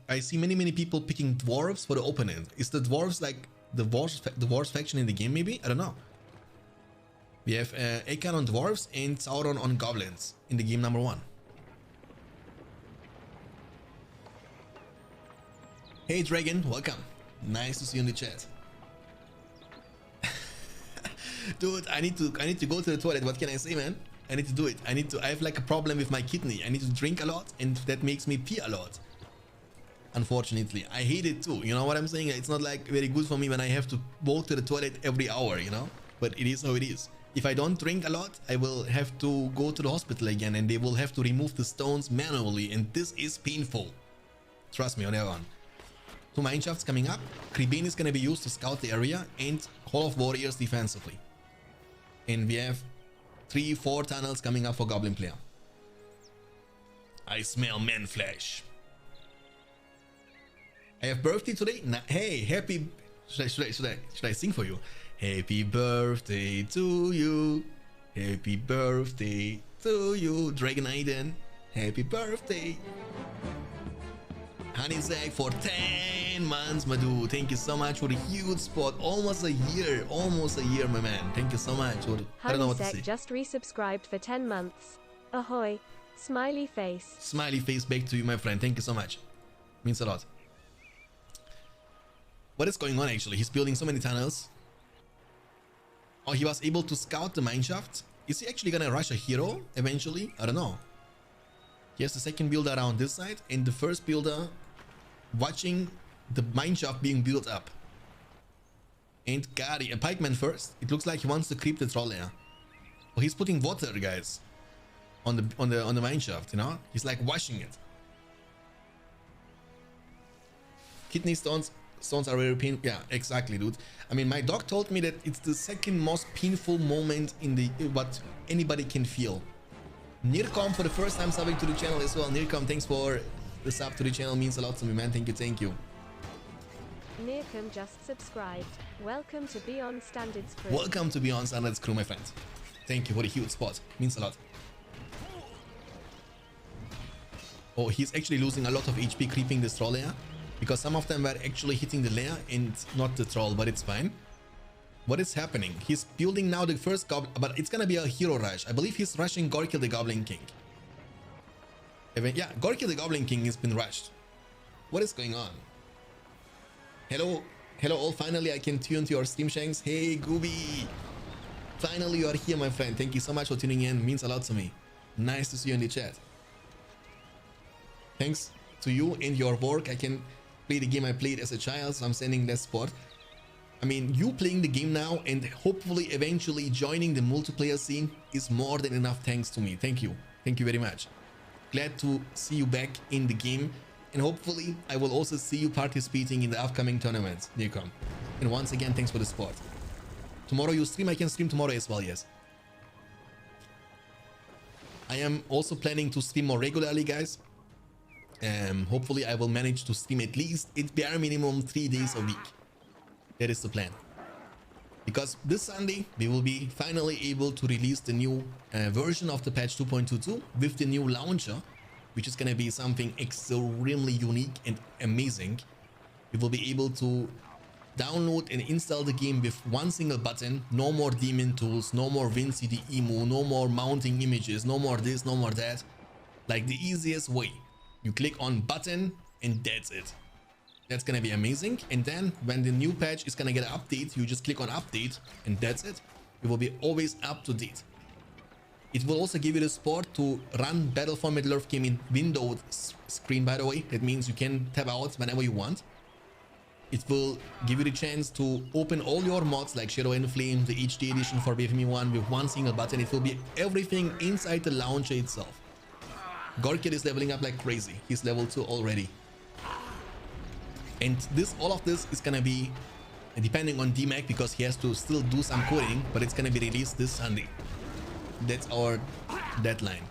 I see many people picking dwarves for the opponent. Is the dwarves like the dwarves faction in the game maybe? I don't know. We have Akan on dwarves and Sauron on goblins in the game number 1. Hey Dragon, welcome. Nice to see you in the chat. Dude, I need to go to the toilet. What can I say, man? I need to do it. I have like a problem with my kidney. I need to drink a lot and that makes me pee a lot. Unfortunately, I hate it too. You know what I'm saying? It's not like very good for me when I have to walk to the toilet every hour, you know? But it is how it is. If I don't drink a lot, I will have to go to the hospital again and they will have to remove the stones manually. And this is painful. Trust me on that one. 2 mineshafts coming up. Kribane is going to be used to scout the area and Hall of Warriors defensively. And we have 3-4 tunnels coming up for Goblin player. I smell man flesh. I have birthday today. Hey, happy. Should I sing for you? Happy birthday to you. Happy birthday to you, Dragon Aiden. Happy birthday. Honey Zach for 10 months, my dude. Thank you so much for the huge spot. Almost a year, my man. Thank you so much. I don't know what to say. Just resubscribed for 10 months. Ahoy. Smiley face. Smiley face back to you, my friend. Thank you so much. Means a lot. What is going on actually? He's building so many tunnels. Oh, he was able to scout the mineshaft. Is he actually gonna rush a hero eventually? I don't know. He has the second builder around this side and the first builder watching the mineshaft being built up. And Gary, a pikeman first. It looks like he wants to creep the troll layer. Oh, he's putting water, guys, on the mineshaft. You know, he's like washing it. Kidney stones are very painful. Yeah, exactly, dude. I mean, my doc told me that it's the second most painful moment in the what anybody can feel. Nirkom for the first time subbing to the channel as well. Nirkom, thanks for the sub to the channel. Means a lot to me, man. Thank you. Nirkom just subscribed. Welcome to Beyond Standards crew. Welcome to Beyond Standards crew, my friend. Thank you for the huge spot. Means a lot. Oh, he's actually losing a lot of HP creeping this troll layer, because some of them were actually hitting the layer and not the troll, but it's fine. What is happening? He's building now the first goblin, but it's gonna be a hero rush. I believe he's rushing Gorkil the Goblin King. Yeah, Gorkil the Goblin King has been rushed. What is going on? Hello all. Finally I can tune to your stream, Shanks. Hey Gooby, finally you are here, my friend. Thank you so much for tuning in. Means a lot to me. Nice to see you in the chat. Thanks to you and your work, I can play the game I played as a child, so I'm sending that spot. I mean, you playing the game now and hopefully eventually joining the multiplayer scene is more than enough thanks to me. Thank you very much. Glad to see you back in the game, and hopefully I will also see you participating in the upcoming tournaments, Nirkom. And once again, thanks for the support. Tomorrow you stream? I can stream tomorrow as well, yes. I am also planning to stream more regularly, guys. Hopefully I will manage to stream at least at bare minimum 3 days a week. That is the plan. Because this Sunday we will be finally able to release the new version of the patch 2.22 with the new launcher, which is going to be something extremely unique and amazing. We will be able to download and install the game with one single button. No more daemon tools, no more WinCD emu, no more mounting images, no more this, no more that. Like the easiest way. You click on button and that's it. That's gonna be amazing. And then when the new patch is gonna get an update, you just click on update and that's it. You will be always up to date. It will also give you the support to run Battle for Middle-earth game in windowed screen, by the way. That means you can tab out whenever you want. It will give you the chance to open all your mods like Shadow and Flame, the HD edition for BFME 1 with one single button. It will be everything inside the launcher itself. Gorkil is leveling up like crazy. He's level 2 already. And all of this is gonna be depending on DMAC because he has to still do some coding, but it's gonna be released this Sunday. That's our deadline.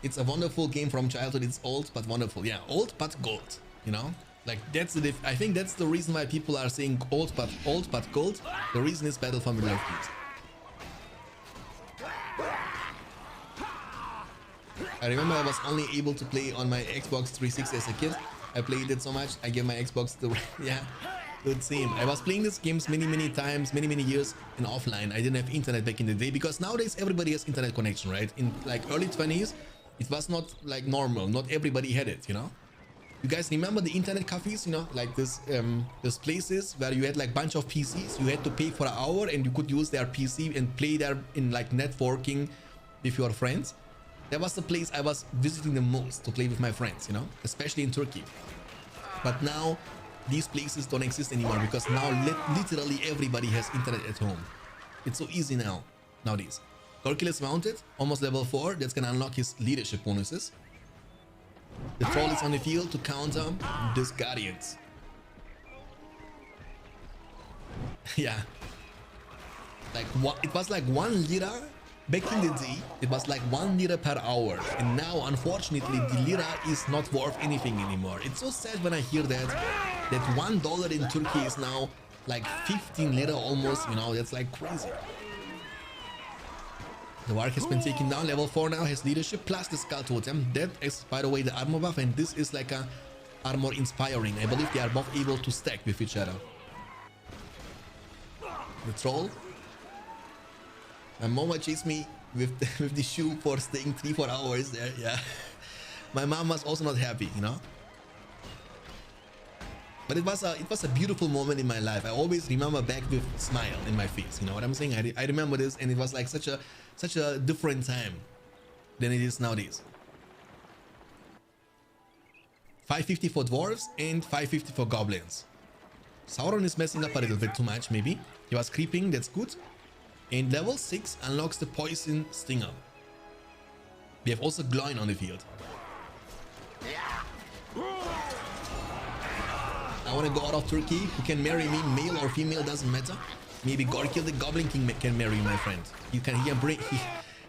It's a wonderful game from childhood. It's old but wonderful. Yeah, old but gold. You know, like that's the I think that's the reason why people are saying old but gold. The reason is Battle for Middle-earth games. I remember I was only able to play on my Xbox 360 as a kid. I played it so much, I gave my Xbox to... yeah, good same. I was playing these games many times, many years in offline. I didn't have internet back in the day because nowadays everybody has internet connection, right? In like early 20s, it was not like normal. Not everybody had it, you know? You guys remember the internet cafes, you know? Like this places where you had like bunch of PCs. You had to pay for an hour and you could use their PC and play there in like networking with your friends. That was the place I was visiting the most to play with my friends, you know, especially in Turkey. But now these places don't exist anymore because now literally everybody has internet at home. It's so easy now, nowadays. Gorkil is mounted, almost level 4. That's gonna unlock his leadership bonuses. The troll is on the field to counter these guardians. Yeah. Like what? It was like 1 lira. Back in the day, it was like 1 lira per hour, and now unfortunately the lira is not worth anything anymore. It's so sad when I hear that $1 in Turkey is now like 15 lira almost, you know, that's like crazy. The Warg has been taken down, level 4 now, has leadership plus the Skull Totem. That is, by the way, the armor buff, and this is like a armor inspiring. I believe they are both able to stack with each other. The troll. My mama chased me with the shoe for staying 3-4 hours there. Yeah, my mom was also not happy, you know. But it was a beautiful moment in my life. I always remember back with a smile in my face. You know what I'm saying? I remember this, and it was like such a different time than it is nowadays. 550 for dwarves and 550 for goblins. Sauron is messing up a little bit too much, maybe. He was creeping. That's good. And level 6 unlocks the Poison Stinger. We have also Gloin on the field. I want to go out of Turkey. Who can marry me, male or female, doesn't matter. Maybe Gorkil the Goblin King can marry my friend. You can bring,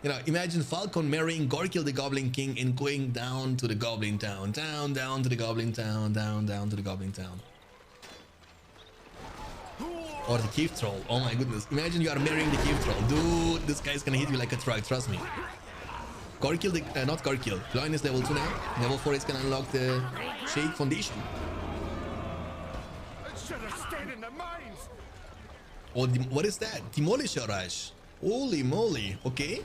you know, imagine Falcon marrying Gorkil the Goblin King and going down to the Goblin Town, down to the Goblin Town, down to the Goblin Town. Or the cave troll. Oh my goodness. Imagine you are marrying the cave troll. Dude, this guy's gonna hit you like a truck, trust me. Gorkil, not Gorkil. Gloin is level 2 now. Level 4 is gonna unlock the Shade Foundation. Oh, what is that? Demolisher Rush. Holy moly. Okay.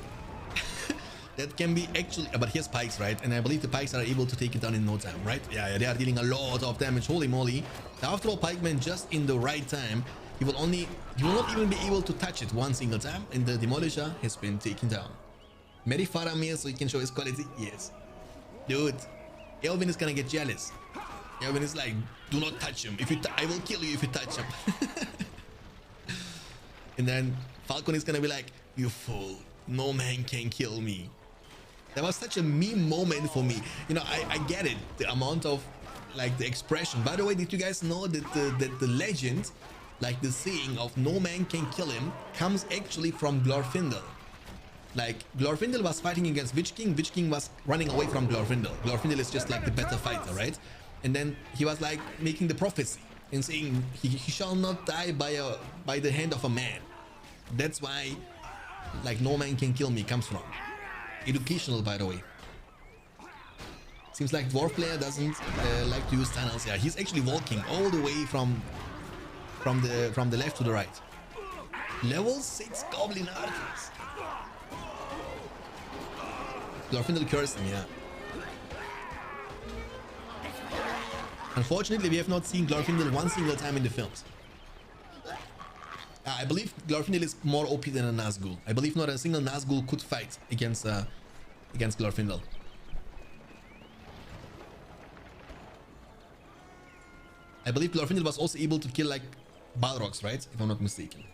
That can be actually, but here's pikes, right? And I believe the pikes are able to take it down in no time, right? Yeah, they are dealing a lot of damage. Holy moly. After all, pikeman just in the right time. He will not even be able to touch it one single time, and the Demolisher has been taken down. Mary Faramir, so he can show his quality. Yes. Dude, Elvin is gonna get jealous. Elvin is like, do not touch him. I will kill you if you touch him. And then Falcon is gonna be like, you fool, no man can kill me. That was such a meme moment for me. You know, I get it, the amount of, like, the expression. By the way, did you guys know that the legend, like the saying of no man can kill him, comes actually from Glorfindel. Like, Glorfindel was fighting against Witch King. Witch King was running away from Glorfindel. Glorfindel is just like the better fighter, right? And then he was like making the prophecy and saying he shall not die by the hand of a man. That's why, like, no man can kill me comes from. Educational, by the way. Seems like dwarf player doesn't like to use tunnels. Yeah, he's actually walking all the way from the left to the right. Level 6 Goblin Archers. Glorfindel cursed him, yeah. Unfortunately, we have not seen Glorfindel one single time in the films. I believe Glorfindel is more OP than a Nazgul. I believe not a single Nazgul could fight against Glorfindel. I believe Glorfindel was also able to kill like Balrogs, right? If I'm not mistaken.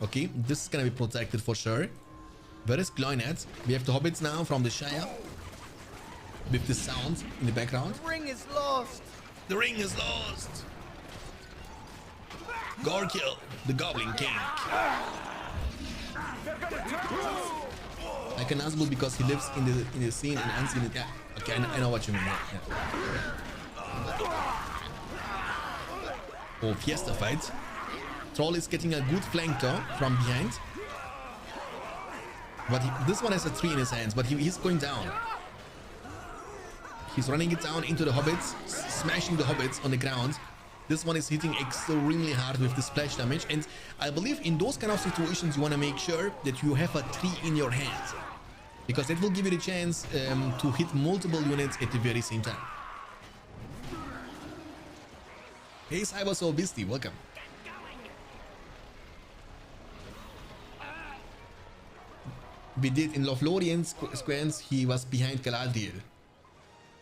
Okay, this is gonna be protected for sure. Where is Gloin at? We have the hobbits now from the Shire. With the sound in the background. The ring is lost! The ring is lost! Gorkil, the Goblin King. Like a Nazgul because he lives in the scene and unseen it. Yeah, okay, I know what you mean. Yeah. Oh, Fiesta fight. Troll is getting a good flank though from behind. But this one has a 3 in his hands, but he's going down. He's running it down into the hobbits, smashing the hobbits on the ground. This one is hitting extremely hard with the splash damage, and I believe in those kind of situations you want to make sure that you have a 3 in your hand, because that will give you the chance to hit multiple units at the very same time. Hey Cyber Soul Beastie, welcome. We did in Lothlorien Squans, he was behind Galadriel.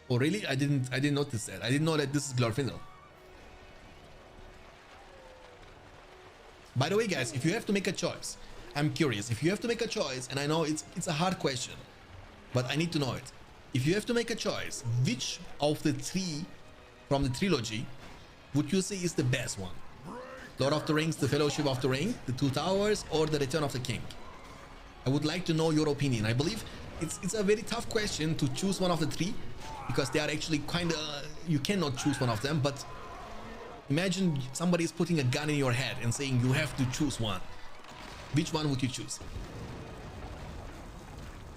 Oh really? I didn't notice that. I didn't know that this is Glorfindel. By the way guys, if you have to make a choice, I'm curious, if you have to make a choice, and I know it's a hard question, but I need to know it. If you have to make a choice, which of the 3 from the trilogy would you say is the best one? Lord of the Rings, the Fellowship of the Ring, the Two Towers, or the Return of the King? I would like to know your opinion. I believe it's a very tough question to choose one of the 3, because they are actually kind of, you cannot choose one of them, but imagine somebody is putting a gun in your head and saying you have to choose one. Which one would you choose?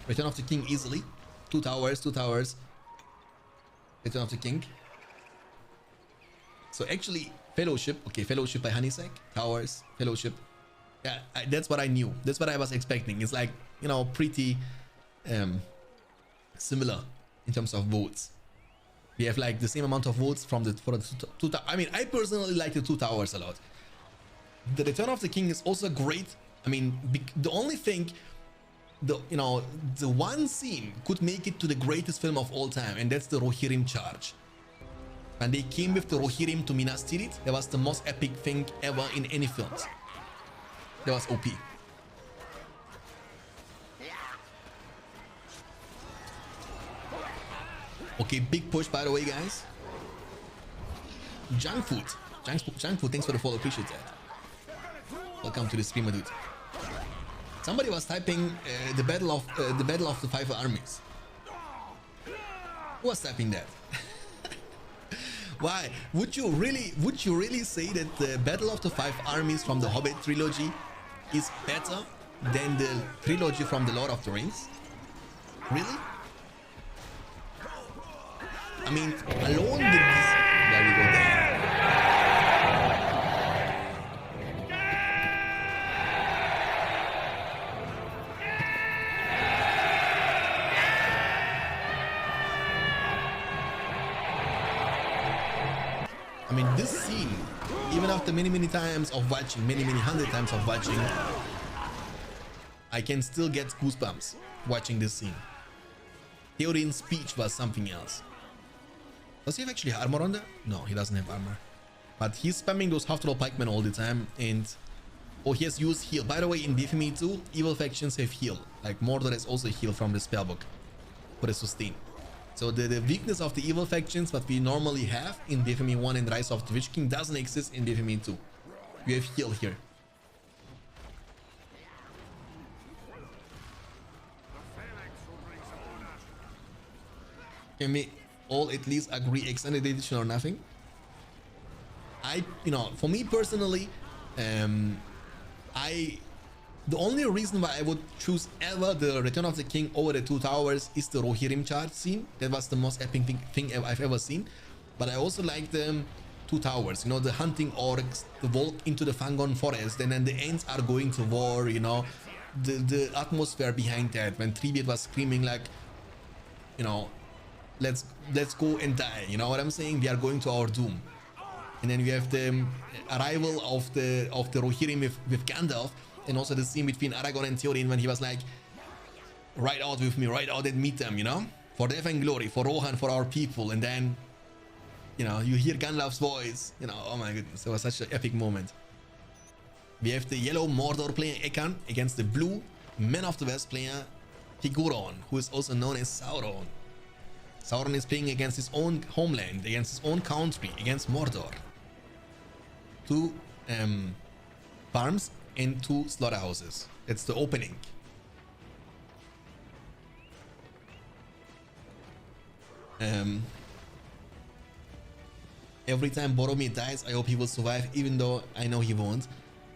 Return of the King easily. Two Towers. Return of the King. So actually, Fellowship. Okay, Fellowship by Honeysack. Towers, Fellowship. Yeah, that's what I knew. That's what I was expecting. It's like, you know, pretty similar in terms of votes. We have like the same amount of votes for the two. I mean, I personally like the Two Towers a lot. The Return of the King is also great. I mean, the only thing, the one scene could make it to the greatest film of all time, and that's the Rohirrim charge. And they came with the Rohirrim to Minas Tirith. That was the most epic thing ever in any films. That was OP. Okay, big push by the way, guys. Junk food, thanks for the follow, appreciate that. Welcome to the streamer, dude. Somebody was typing the battle of the 5 armies. Who was typing that? Why would you really say that the Battle of the 5 Armies from the Hobbit trilogy is better than the trilogy from the Lord of the Rings? Really? I mean, alone with this, there we go there. I mean, this scene, even after many times of watching, many 100 times of watching, I can still get goosebumps watching this scene. Theoden's speech was something else. Does he have actually armor on that? No, he doesn't have armor. But he's spamming those half-troll pikemen all the time, and oh, he has used heal. By the way, in BFME 2, evil factions have heal. Like Mordor has also heal from the spellbook for the sustain. So the weakness of the evil factions that we normally have in BFME 1 and Rise of the Witch King doesn't exist in BFME 2. We have heal here. Can we all at least agree extended edition or nothing? For me personally, the only reason why I would choose ever the Return of the King over the Two Towers is the Rohirrim charge scene. That was the most epic thing I've ever seen. But I also like the Two Towers, you know, the hunting orcs, the walk into the Fangon forest, and then the Ents are going to war, you know, the atmosphere behind that, when Treebeard was screaming like, you know, let's go and die, you know what I'm saying? We are going to our doom. And then we have the arrival of the Rohirrim with Gandalf, and also the scene between Aragorn and Theoden when he was like, ride out with me, ride out and meet them, you know, for death and glory, for Rohan, for our people. And then, you know, you hear Gandalf's voice, you know, oh my goodness, it was such an epic moment. We have the yellow Mordor player Ekan against the blue Man of the West player Figuron, who is also known as Sauron. Sauron is playing against his own homeland, against his own country, against Mordor. 2 farms and 2 slaughterhouses. That's the opening. Every time Boromir dies, I hope he will survive, even though I know he won't.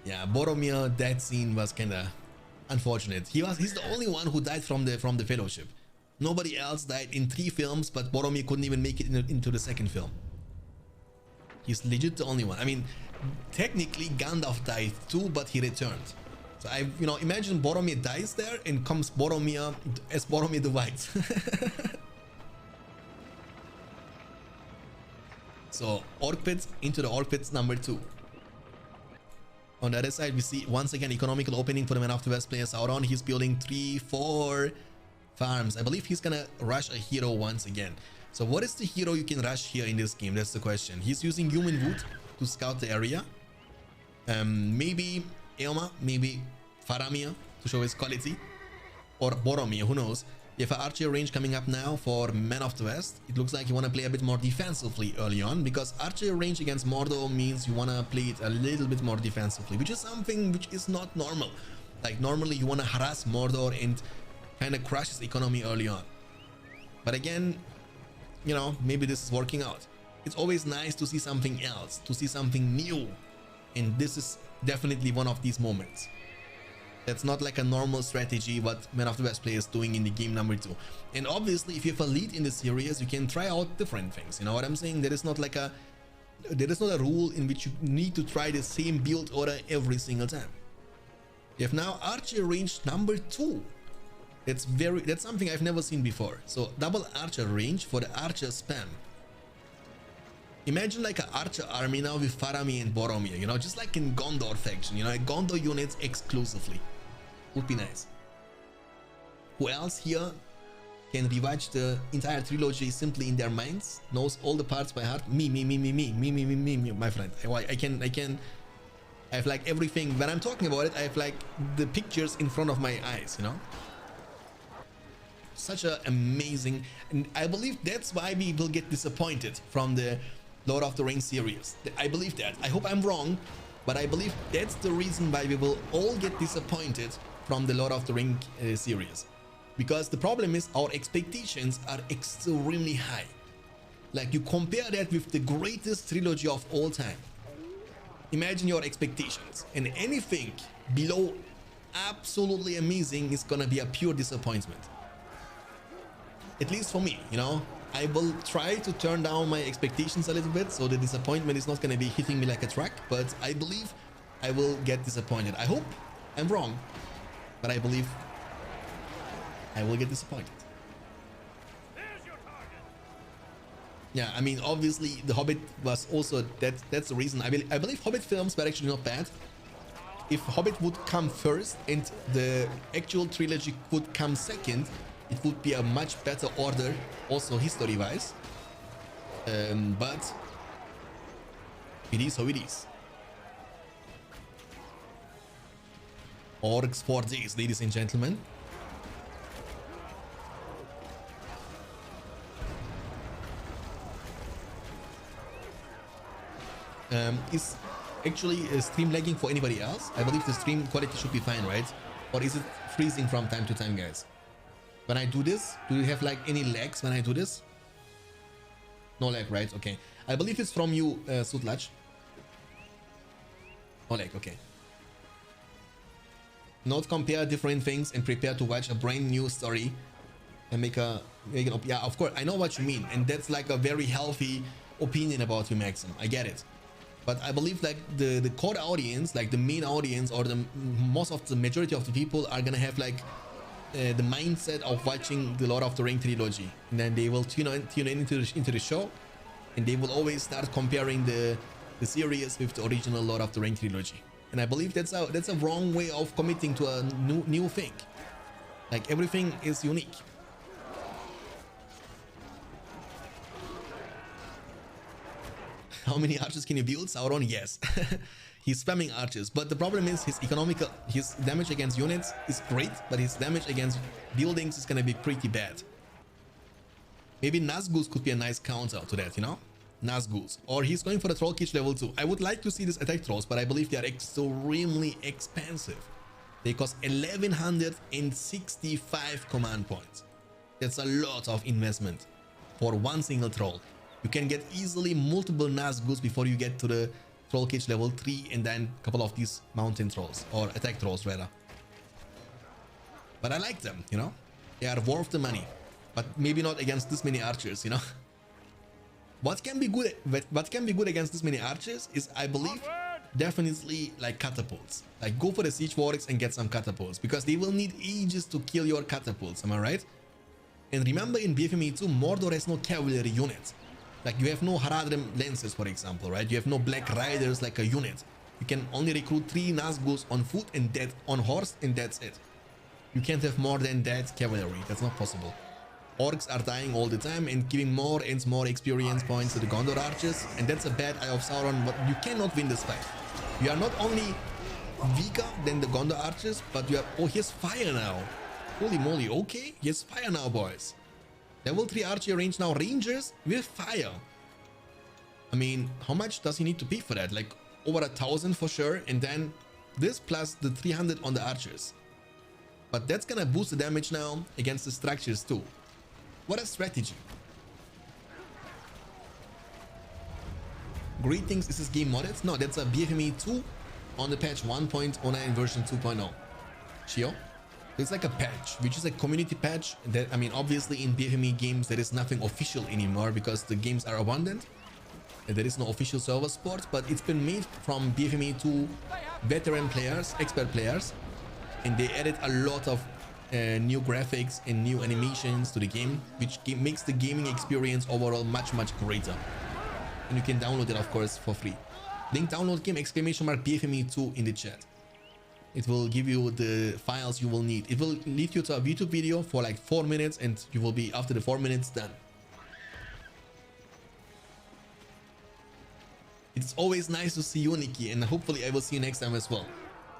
Yeah, Boromir, that scene was kinda unfortunate. He's the only one who died from the Fellowship. Nobody else died in 3 films, but Boromir couldn't even make it into the second film. He's legit the only one. I mean, technically Gandalf died too, but he returned. So imagine Boromir dies there and comes Boromir as Boromir the White. So Orc Pit into the Orc Pits number 2. On the other side, we see once again economical opening for the Man of the West player Sauron. He's building 3-4 farms. I believe he's gonna rush a hero once again. So what is the hero you can rush here in this game? That's the question. He's using human wood to scout the area. Maybe Eomer, maybe Faramir to show his quality, or Boromir, who knows. You have an archer range coming up now for Man of the West. It looks like you want to play a bit more defensively early on, because archer range against Mordor means you want to play it a little bit more defensively, which is something which is not normal. Like normally you want to harass Mordor and kind of crush his economy early on. But again, maybe this is working out. It's always nice to see something else, to see something new. And this is definitely one of these moments. That's not like a normal strategy what Man of the West player is doing in the game number 2. And obviously, if you have a lead in the series, you can try out different things. You know what I'm saying? There is not a rule in which you need to try the same build order every single time. You have now archer range number 2. That's something I've never seen before. So double archer range for the archer spam. Imagine like an archer army now with Faramir and Boromir, just like in Gondor faction, Gondor units exclusively. Would be nice. Who else here can rewatch the entire trilogy simply in their minds, knows all the parts by heart? Me, my friend. I have like everything. When I'm talking about it, I have like the pictures in front of my eyes, Such an amazing, and I believe that's why we will get disappointed from the Lord of the Rings series. I believe that. I hope I'm wrong, but I believe that's the reason why we will all get disappointed from the Lord of the Rings series. Because the problem is our expectations are extremely high. Like you compare that with the greatest trilogy of all time. Imagine your expectations, and anything below absolutely amazing is gonna be a pure disappointment. At least for me, I will try to turn down my expectations a little bit, so the disappointment is not going to be hitting me like a truck, but I believe I will get disappointed. I hope I'm wrong, but I believe I will get disappointed. Yeah, I mean, obviously The Hobbit was also, that's the reason. I believe Hobbit films were actually not bad. If Hobbit would come first and the actual trilogy would come second, it would be a much better order, also history-wise. But it is how it is. Orcs for days, ladies and gentlemen. Is actually stream lagging for anybody else? I believe the stream quality should be fine, right? Or is it freezing from time to time, guys? When I do this, do you have like any lags when I do this? No lag, right? Okay. I believe it's from you, Sutlach. No lag, okay. Not compare different things and prepare to watch a brand new story and make an yeah, of course, I know what you mean. And that's like a very healthy opinion about you, Maxim. I get it. But I believe like the core audience, like the main audience, or the majority of the people are gonna have like the mindset of watching the Lord of the Rings trilogy, and then they will tune in into the show, and they will always start comparing the series with the original Lord of the Rings trilogy. And I believe that's a wrong way of committing to a new thing. Like everything is unique. How many archers can you build? Sauron, yes. He's spamming archers, but the problem is his damage against units is great, but his damage against buildings is gonna be pretty bad. Maybe Nazgûls could be a nice counter to that, Nazgûls. Or he's going for the Troll Kitch level 2. I would like to see this attack trolls, but I believe they are extremely expensive. They cost 1165 command points. That's a lot of investment for one single troll. You can get easily multiple Nazgûls before you get to the Troll Kitch level 3, and then a couple of these mountain trolls, or attack trolls rather. but I like them, you know. They are worth the money, but maybe not against this many archers, you know. What can be good against this many archers is, I believe, definitely like catapults. Like go for the siege warriors and get some catapults, because they will need ages to kill your catapults. Am I right? And remember, in BFME 2, Mordor has no cavalry units. Like you have no Haradrim Lancers, for example, right? You have no Black Riders like a unit. You can only recruit 3 Nazguls on foot and that on horse, and that's it. You can't have more than that cavalry. That's not possible. Orcs are dying all the time and giving more and more experience points to the Gondor archers, and that's a bad Eye of Sauron, but you cannot win this fight. You are not only weaker than the Gondor archers, but you are... Oh, he has fire now. Holy moly, okay. He has fire now, boys. Level 3 archer range now, rangers with fire. I mean, how much does he need to pay for that? Like over 1,000 for sure, and then this plus the 300 on the archers. But that's gonna boost the damage now against the structures too. What a strategy. Greetings, is this game modded? No, that's a BFME 2 on the patch 1.09 version 2.0. Shio? It's like a patch, which is a community patch that, I mean, obviously in BFME games there is nothing official anymore because the games are abundant. There is no official server support, but it's been made from BFME 2 veteran players, expert players, and they added a lot of new graphics and new animations to the game, which makes the gaming experience overall much greater. And you can download it, of course, for free. Link download game !BFME 2 in the chat. It will give you the files you will need. It will lead you to a YouTube video for like 4 minutes, and you will be, after the 4 minutes, done. It's always nice to see you, Nikki, and hopefully I will see you next time as well.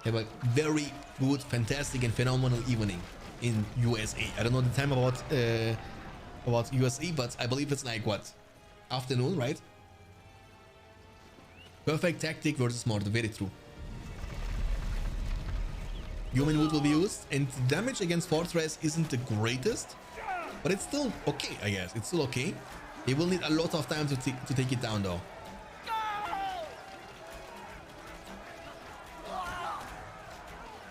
Have a very good, fantastic and phenomenal evening in USA. I don't know the time about USA, but I believe it's like what? Afternoon, right? Perfect tactic versus Mordor, very true. Human wood will be used, and damage against Fortress isn't the greatest, but it's still okay, I guess. It's still okay. They will need a lot of time to take it down though.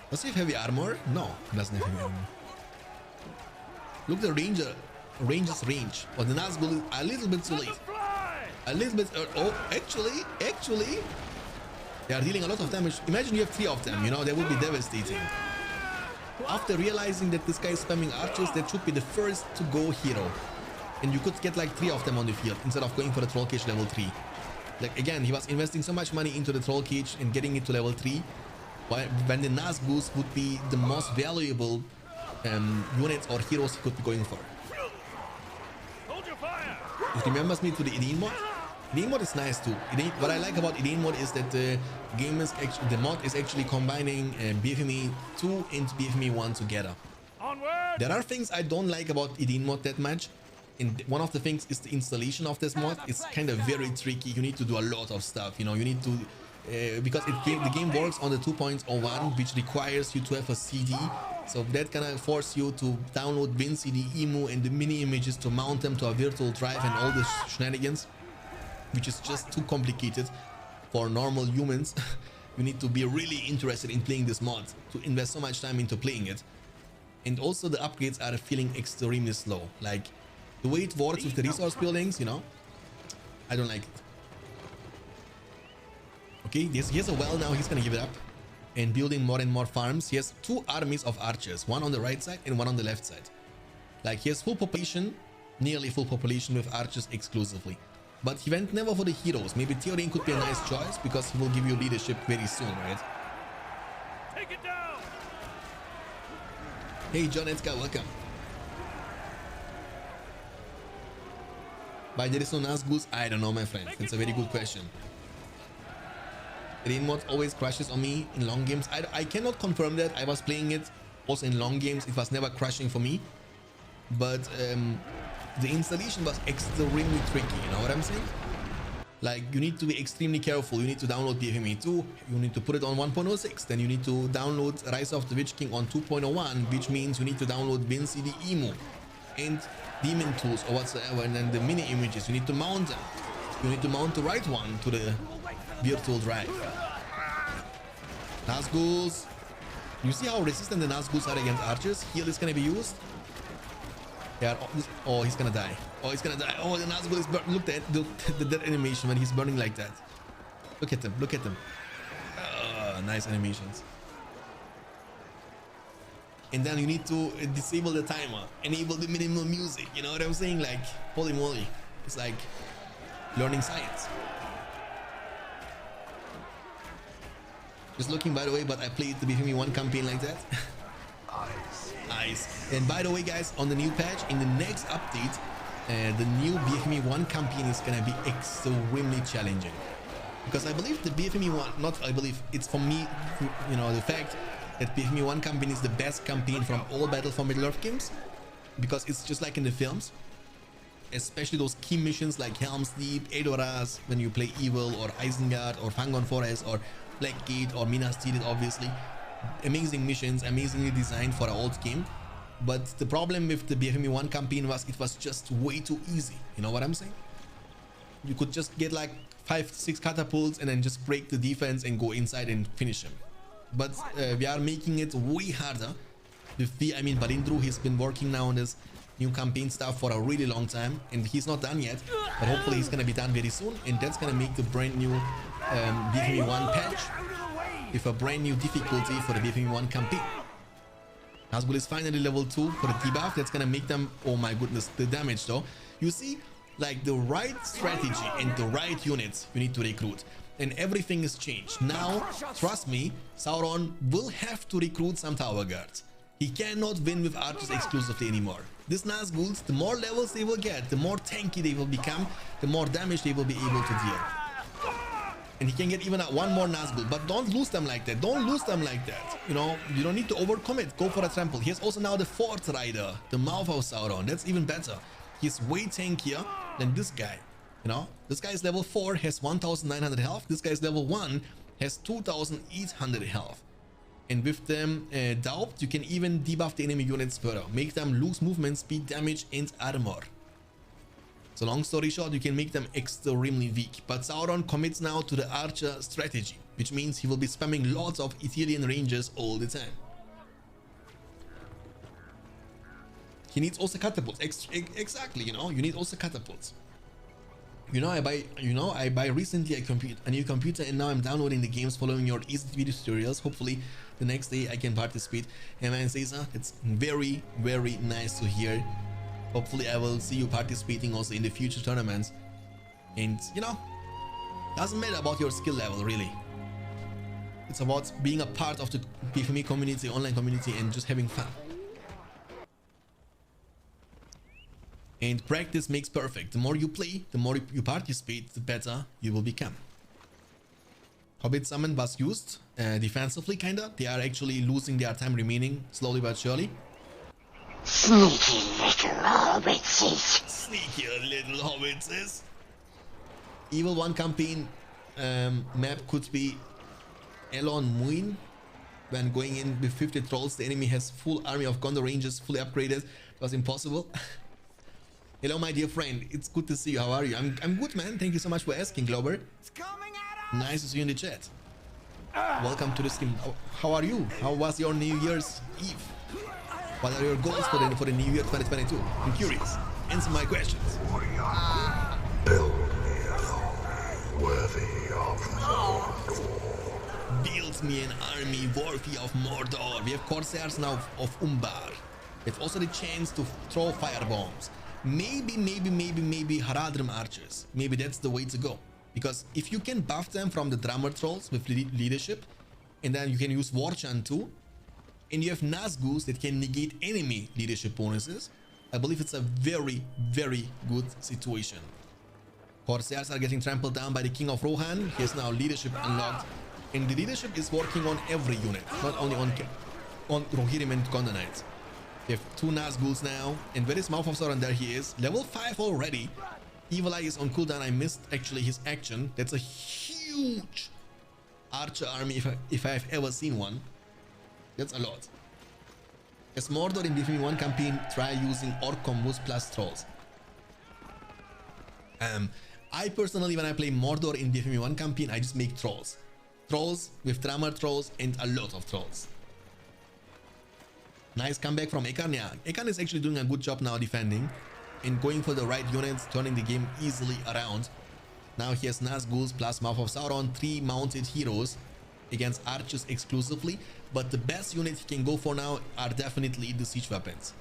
Does he have heavy armor? No, he doesn't have heavy armor. Look at the ranger's range. But the Nazgul is a little bit too late. A little bit... oh, actually, they are dealing a lot of damage. Imagine you have 3 of them, you know, that would be devastating. After realizing that this guy is spamming archers, that should be the first to go hero. And you could get like 3 of them on the field instead of going for the troll cage level 3. Like again, he was investing so much money into the troll cage and getting it to level 3. When the Nazgûs would be the most valuable units or heroes he could be going for. It remembers me to the Edin mod. Edin mod is nice too. What I like about Edin mod is that the mod is actually combining BFME 2 and BFME 1 together. There are things I don't like about Edin mod that much, and one of the things is the installation of this mod. It's kind of very tricky. You need to do a lot of stuff, you know. You need to because the game works on the 2.01, which requires you to have a CD, so that gonna force you to download WinCD, EMU, and the mini images to mount them to a virtual drive and all the shenanigans, which is just too complicated for normal humans. You need to be really interested in playing this mod to invest so much time into playing it. And also the upgrades are feeling extremely slow. Like the way it works with the resource buildings, you know, I don't like it. Okay, here's a well now. He's gonna give it up and building more and more farms. He has 2 armies of archers, one on the right side and one on the left side. Like he has full population, nearly full population with archers exclusively. But he went never for the heroes. Maybe Theoden could be a nice choice because he will give you leadership very soon, right? Take it down. Hey John Edgar, welcome. Why there is no Nazgûs? I don't know, my friend. That's a very good question. Rain mod always crashes on me in long games. I cannot confirm that. I was playing it also in long games. It was never crashing for me. But the installation was extremely tricky. You know what I'm saying? Like you need to be extremely careful. You need to download BFME 2. You need to put it on 1.06. Then you need to download Rise of the Witch King on 2.01, which means you need to download WinCD EMU and Demon Tools or whatsoever. And then the mini images, you need to mount them. You need to mount the right one to the virtual drive. Nazgûs. You see how resistant the Nazguls are against archers? Heal is gonna be used. Yeah. Oh, he's gonna die. Oh, he's gonna die. Oh, the Nazgul is burning. Look at the dead animation when he's burning like that. Look at him. Look at him. Nice animations. And then you need to disable the timer, enable the minimal music. You know what I'm saying? Like, holy moly. It's like learning science. Just looking, by the way, but I played the BFME 1 campaign like that. Nice. And by the way, guys, on the new patch, in the next update, the new BFME 1 campaign is gonna be extremely challenging. Because I believe the BFME 1, not I believe, it's for me, you know, the fact that BFME 1 campaign is the best campaign from all Battle for Middle-earth games. Because it's just like in the films. Especially those key missions like Helm's Deep, Edoras, when you play Evil, or Isengard, or Fangon Forest, or Blackgate, or Minas Tirith, obviously. Amazing missions, amazingly designed for an old game. But the problem with the BFME 1 campaign was it was just way too easy. You know what I'm saying? You could just get like 5-6 catapults and then just break the defense and go inside and finish him. But we are making it way harder. With Balindru, he's been working now on this new campaign stuff for a really long time, and he's not done yet, but hopefully he's gonna be done very soon, and that's gonna make the brand new BFME 1 patch with a brand new difficulty for the BFME 1 campaign. Nazgul is finally level 2 for the debuff. That's gonna make them, oh my goodness, the damage though. You see, like the right strategy and the right units you need to recruit, and everything is changed. Now, trust me, Sauron will have to recruit some tower guards. He cannot win with archers exclusively anymore. These Nazguls, the more levels they will get, the more tanky they will become, the more damage they will be able to deal. And he can get even one more Nazgul, but don't lose them like that. Don't lose them like that. You know, you don't need to overcommit. Go for a trample. He has also now the fourth rider, the mouth of Sauron. That's even better. He's way tankier than this guy. You know, this guy is level 4, has 1900 health. This guy is level 1, has 2800 health. And with them Daubt, you can even debuff the enemy units further, make them lose movement speed, damage, and armor. So long story short, you can make them extremely weak. But Sauron commits now to the archer strategy, which means he will be spamming lots of Ithilien ranges all the time. He needs also catapults. Exactly, you know, you need also catapults. You know, I buy recently a new computer, and now I'm downloading the games following your easy video tutorials. Hopefully the next day I can participate. Hey man, Caesar, it's very, very nice to hear. Hopefully I will see you participating also in the future tournaments. And you know, doesn't matter about your skill level really. It's about being a part of the BFME community, online community, and just having fun. And practice makes perfect. The more you play, the more you participate, the better you will become. Hobbit Summon was used defensively, kinda. They are actually losing their time remaining, slowly but surely. Sneaky little hobbitses. Sneaky little hobbitses. Evil 1 campaign map could be Elon Muin. When going in with 50 trolls, the enemy has full army of Gondor Rangers fully upgraded. It was impossible. Hello, my dear friend. It's good to see you. How are you? I'm good, man. Thank you so much for asking, Glover. Nice to see you in the chat. Welcome to the stream. How are you? How was your New Year's Eve? What are your goals for the New Year 2022? I'm curious. Answer my questions. Build me a army worthy of Mordor. Build me an army worthy of Mordor. We have Corsairs now of Umbar. We have also the chance to throw fire bombs. Maybe Haradrim archers. Maybe that's the way to go. Because if you can buff them from the drummer trolls with leadership, and then you can use War Chant too, and you have Nazguls that can negate enemy leadership bonuses, I believe it's a very, very good situation. Corsairs are getting trampled down by the King of Rohan. He has now leadership unlocked, and the leadership is working on every unit, not only on Rohirrim and Gondor Knights. We have 2 Nazguls now, and where is Mouth of Sauron? There he is, level 5 already. Evil Eye is on cooldown. I missed actually his action. That's a huge archer army if I have ever seen one. That's a lot. As Mordor in BFME 1 campaign, try using Orc combos plus trolls. I personally, when I play Mordor in BFME 1 campaign, I just make trolls. Trolls with drummer trolls and a lot of trolls. Nice comeback from Ekan. Yeah, Ekan is actually doing a good job now defending and going for the right units, turning the game easily around. Now he has Nazgûls plus Mouth of Sauron, 3 mounted heroes against archers exclusively. But the best unit he can go for now are definitely the siege weapons.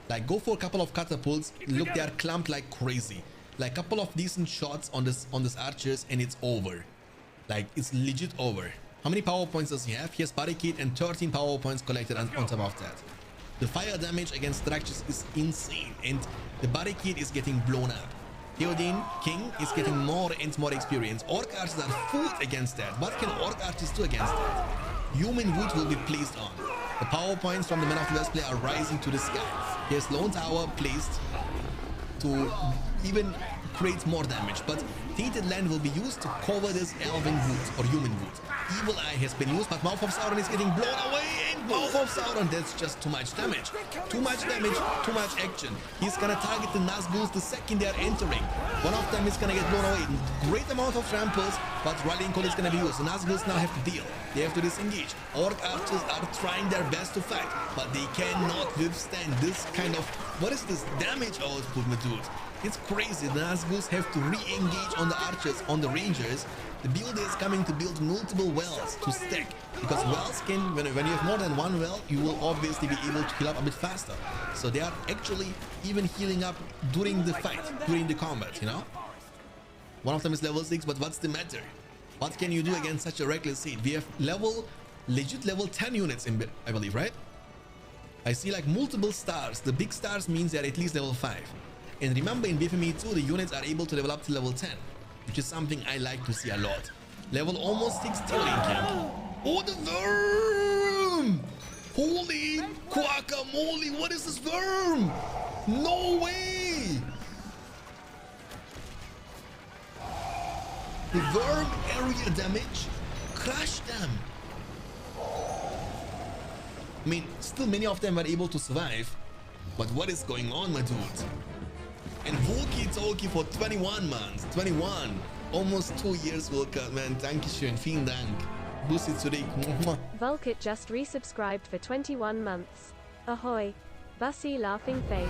Like, go for a couple of catapults. Look, they are clumped like crazy. Like, a couple of decent shots on this archers and it's over. Like, it's legit over. How many power points does he have? He has barricade and 13 power points collected on top of that. The fire damage against structures is insane, and the barricade is getting blown up. Theoden King is getting more and more experience. Orc archers are fooled against that. What can orc archers do against that? Human wood will be placed on. The power points from the Men of the West player are rising to the sky. He has Lone Tower placed to even create more damage, but Tainted Land will be used to cover this elven wood or human wood. Evil Eye has been used, but Mouth of Sauron is getting blown away, and Mouth of Sauron, that's just too much damage. Too much damage, too much action. He's gonna target the Nazgûls the second they are entering. One of them is gonna get blown away. Great amount of tramples, but Rallying Call is gonna be used. The Nazgûls now have to deal. They have to disengage. Orc archers are trying their best to fight, but they cannot withstand this kind of... What is this damage output, my dude? It's crazy. The Nazgûls have to re-engage on the archers, on the rangers. The builder is coming to build multiple wells to stack, because wells can, when you have more than one well, you will obviously be able to heal up a bit faster. So they are actually even healing up during the fight, during the combat, you know? One of them is level 6, but what's the matter? What can you do against such a reckless seed? We have legit level 10 units in, I believe, right? I see like multiple stars. The big stars means they're at least level 5. And remember, in BFME 2, the units are able to level up to level 10, which is something I like to see a lot. Level almost 6 Theoden King. Oh, the worm! Holy guacamole, what is this worm? No way! The worm area damage crushed them. I mean, still many of them were able to survive, but what is going on, my dude? And Wookie Talkie for 21 months. 21. Almost 2 years, Volker, man. Dankeschön. Vielen Dank. Bussi zurück. Volkit just resubscribed for 21 months. Ahoy. Bussy laughing face.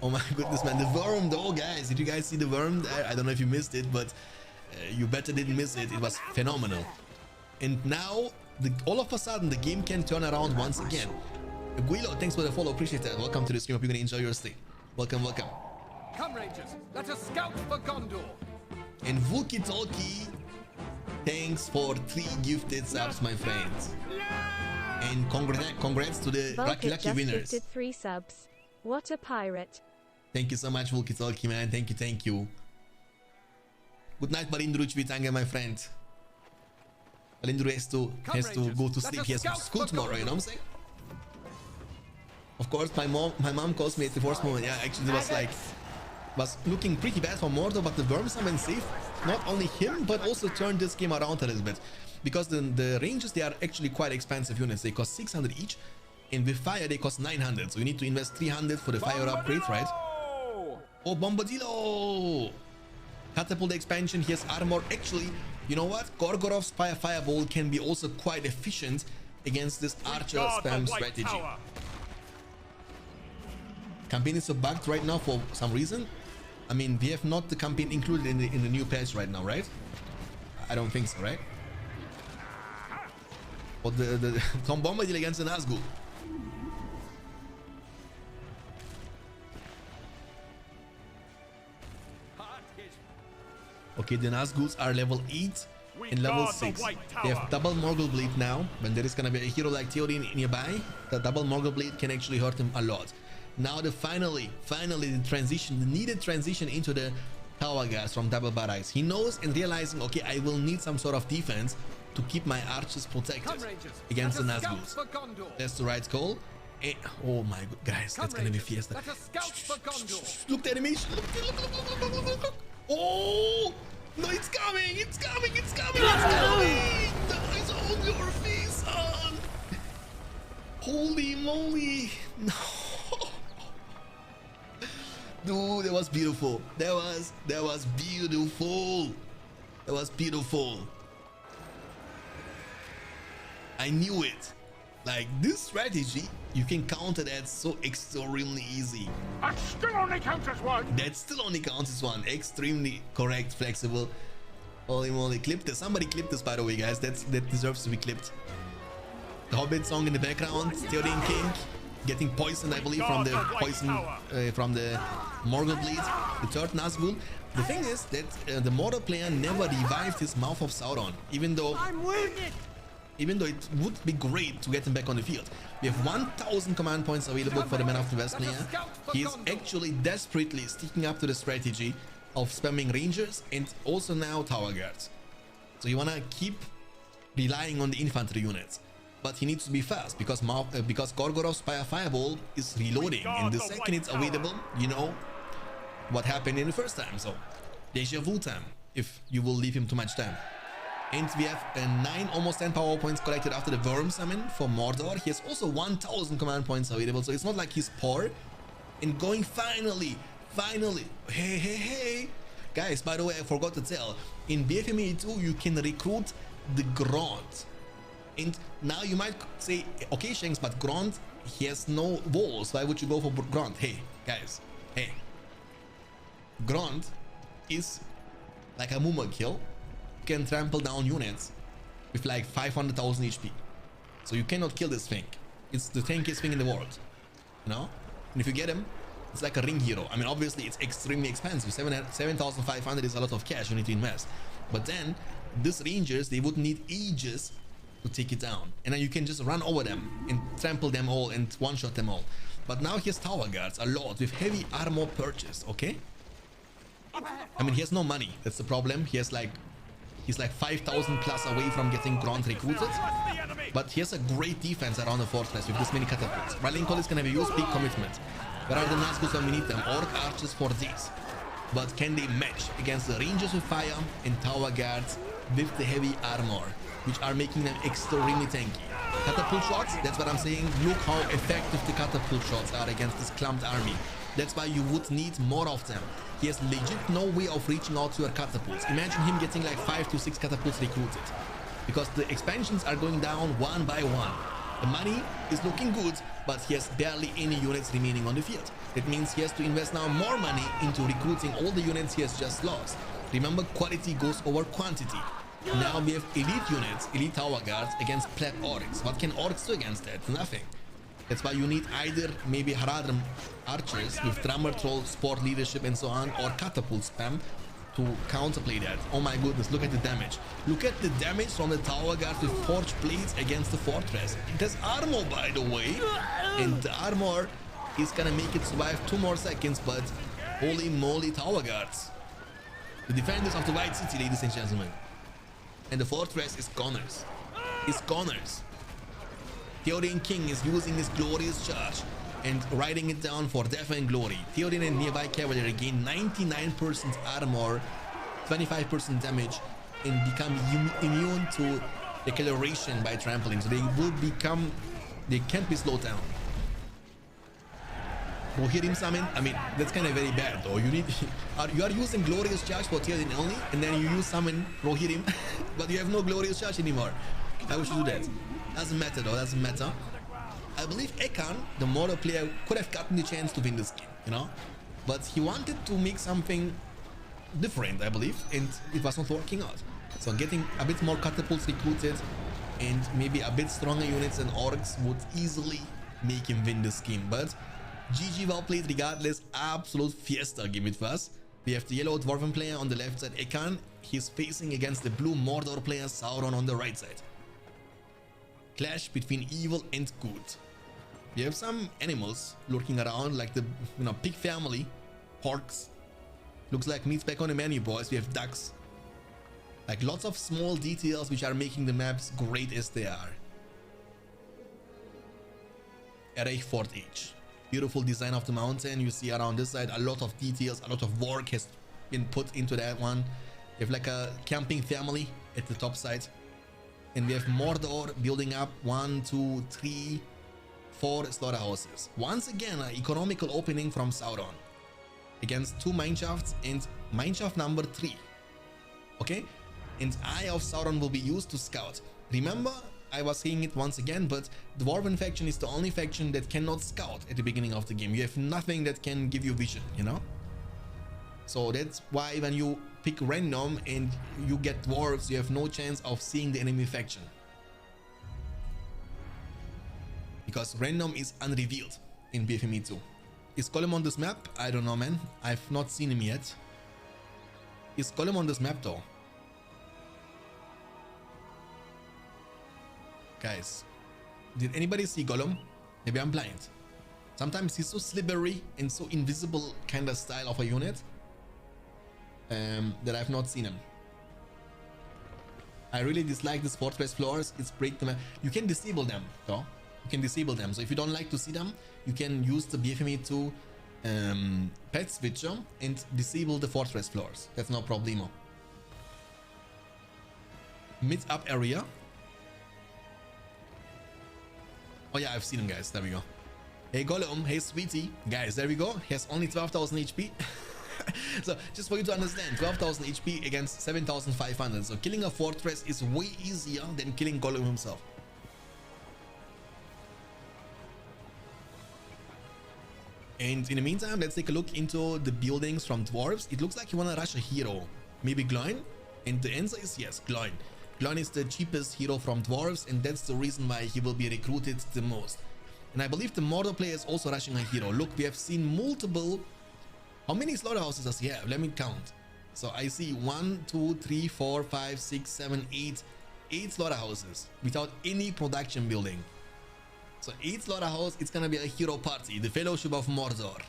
Oh my goodness, man. The worm, though, guys. Did you guys see the worm there? I don't know if you missed it, but you better didn't miss it. It was phenomenal. And now, all of a sudden, the game can turn around once again. Guilo, thanks for the follow. Appreciate that. Welcome to the stream. Hope you're going to enjoy your stay. Welcome, welcome. Come, Rangers, let us scout for Gondor. And Wookie Talkie, thanks for 3 gifted subs, my friends. And congrats to the lucky just winners. gifted 3 subs. What a pirate. Thank you so much, Wookie Talkie, man. Thank you. Good night, Balindru Chvitange, my friend. Balindru has to go to sleep. He has school tomorrow, you know what I'm saying? Of course, my mom calls me at the first moment. Yeah, actually, it was looking pretty bad for Mordor, but the worm summon saved not only him, but also turned this game around a little bit. Because the ranges, they are actually quite expensive units. They cost 600 each, and with fire, they cost 900. So you need to invest 300 for the fire upgrade, right? Oh, Bombadillo! Catapult expansion, here's armor. Actually, you know what? Gorgorov's Fireball can be also quite efficient against this archer spam strategy. Campaign is so bugged right now for some reason. I mean, we have not the campaign included in the new patch right now, right? I don't think so, right? Or the Tom Bombadil against the Nazgûl. Okay, the Nazgûls are level 8 and level 6. They have double Morgul Blade now. When there is gonna be a hero like Theoden nearby, the double Morgul Blade can actually hurt him a lot. Now finally the transition, the needed transition into the Tower Gas from double barracks. He knows and realizing, okay, I will need some sort of defense to keep my archers protected against the Nazgûls. That's the right call. And, oh my god, guys, that's gonna be fierce. Look, the animation. Look. Oh no, it's coming. The eyes on your face, son. Holy moly. No. Dude, that was beautiful. That was beautiful. I knew it. Like this strategy, you can counter that so extremely easy. That still only counts as one. That still only counts as one. Extremely correct, flexible. Holy moly, clip this. Somebody clip this, by the way, guys. That deserves to be clipped. The Hobbit song in the background. Theoden King getting poisoned, I believe, from the poison from the Morgul Blade, the third Nazgul. The thing is that the Mordor player never revived his Mouth of Sauron, even though it would be great to get him back on the field. We have 1000 command points available for the Man of the West player. He is actually desperately sticking up to the strategy of spamming Rangers and also now Tower Guards. So you wanna keep relying on the infantry units, but he needs to be fast because Gorgorov's Fireball is reloading, and the second it's available, you know what happened in the first time. So deja vu time if you will leave him too much time. And we have 9, almost 10 power points collected after the Worm Summon for Mordor. He has also 1000 command points available, so it's not like he's poor. And going finally, hey, guys, by the way, I forgot to tell, in BFME 2 you can recruit the Grunt. And now you might say, okay, Shanks, but Grunt, he has no walls, why would you go for Grunt? Hey, guys, hey. Grunt is like a Mumma kill. Can trample down units with like 500,000 HP. So you cannot kill this thing. It's the tankiest thing in the world, you know? And if you get him, it's like a ring hero. I mean, obviously it's extremely expensive. 7,500 is a lot of cash you need to invest. But then these Rangers, they would need ages to take it down. And then you can just run over them and trample them all and one-shot them all. But now he has Tower Guards a lot with heavy armor purchase, okay? I mean, he has no money. That's the problem. He's like 5,000 plus away from getting Grunt recruited, but he has a great defense around the fortress with this many catapults. Rallying Call is gonna be used, big commitment. Where are the Nazgûl when we need them? Orc archers for this. But can they match against the Rangers with fire and Tower Guards with the heavy armor, which are making them extremely tanky? Catapult shots, that's what I'm saying. Look how effective the catapult shots are against this clumped army. That's why you would need more of them. He has legit no way of reaching out to your catapults. Imagine him getting like 5 to 6 catapults recruited, because the expansions are going down one by one. The money is looking good, but he has barely any units remaining on the field. That means he has to invest now more money into recruiting all the units he has just lost. Remember, quality goes over quantity. Now we have elite units, elite Tower Guards against pleb orcs. What can orcs do against that? Nothing. That's why you need either maybe Haradrim archers with drummer troll, sport leadership and so on, or catapult spam to counterplay that. Oh my goodness, look at the damage. Look at the damage from the Tower Guards with forged blades against the fortress. It has armor, by the way, and the armor is gonna make it survive 2 more seconds, but holy moly, Tower Guards. The defenders of the White City, ladies and gentlemen. And the fortress is goners. It's goners. Theoden King is using his glorious charge and writing it down for death and glory. Theoden and nearby cavalry gain 99% armor, 25% damage, and become immune to deceleration by trampling. So they can't be slowed down. Rohirrim summon, I mean, that's kind of very bad though. You are using glorious charge for Theoden only, and then you use summon Rohirrim, but you have no glorious charge anymore. Why would you do that? Doesn't matter though, doesn't matter. I believe Ekan, the Mordor player, could have gotten the chance to win this game, you know? But he wanted to make something different, I believe, and it was not working out. So getting a bit more catapults recruited and maybe a bit stronger units than orcs would easily make him win this game. But GG, well played regardless. Absolute fiesta game it was. We have the yellow dwarven player on the left side, Ekan. He's facing against the blue Mordor player, Sauron, on the right side. Clash between evil and good. We have some animals lurking around, like the pig family, porks. Looks like meat's back on the menu, boys. We have ducks. Like lots of small details which are making the maps great as they are. Erech Fort H. Beautiful design of the mountain. You see around this side a lot of details, a lot of work has been put into that one. You have like a camping family at the top side. And we have Mordor building up 1, 2, 3, 4 slaughterhouses. Once again, an economical opening from Sauron against 2 mineshafts and mineshaft number 3. Okay? And Eye of Sauron will be used to scout. Remember, I was saying it once again, but Dwarven faction is the only faction that cannot scout at the beginning of the game. You have nothing that can give you vision, you know? So that's why when you pick random and you get dwarves, you have no chance of seeing the enemy faction. Because random is unrevealed in BFME 2. Is Golem on this map? I don't know, man. I've not seen him yet. Is Golem on this map though? Guys, did anybody see Golem? Maybe I'm blind. Sometimes he's so slippery and so invisible kind of style of a unit that I've not seen him. I really dislike these fortress floors. It's break them. You can disable them though. You can disable them. So if you don't like to see them, you can use the BFME 2 pet switcher and disable the fortress floors. That's no problemo. Mid-up area. Oh yeah, I've seen him, guys. There we go. Hey Golem, hey sweetie. Guys, there we go. He has only 12,000 HP. So just for you to understand, 12,000 HP against 7,500. So killing a fortress is way easier than killing Golem himself. And in the meantime, let's take a look into the buildings from dwarves. It looks like you want to rush a hero. Maybe Gloin? And the answer is yes, Gloin. Gloin is the cheapest hero from dwarves, and that's the reason why he will be recruited the most. And I believe the Mordor player is also rushing a hero. Look, we have seen multiple... How many slaughterhouses does he have? Let me count. So I see 1, 2, 3, 4, 5, 6, 7, 8. 8 slaughterhouses without any production building. So 8 slaughterhouse, it's gonna be a hero party, the Fellowship of Mordor.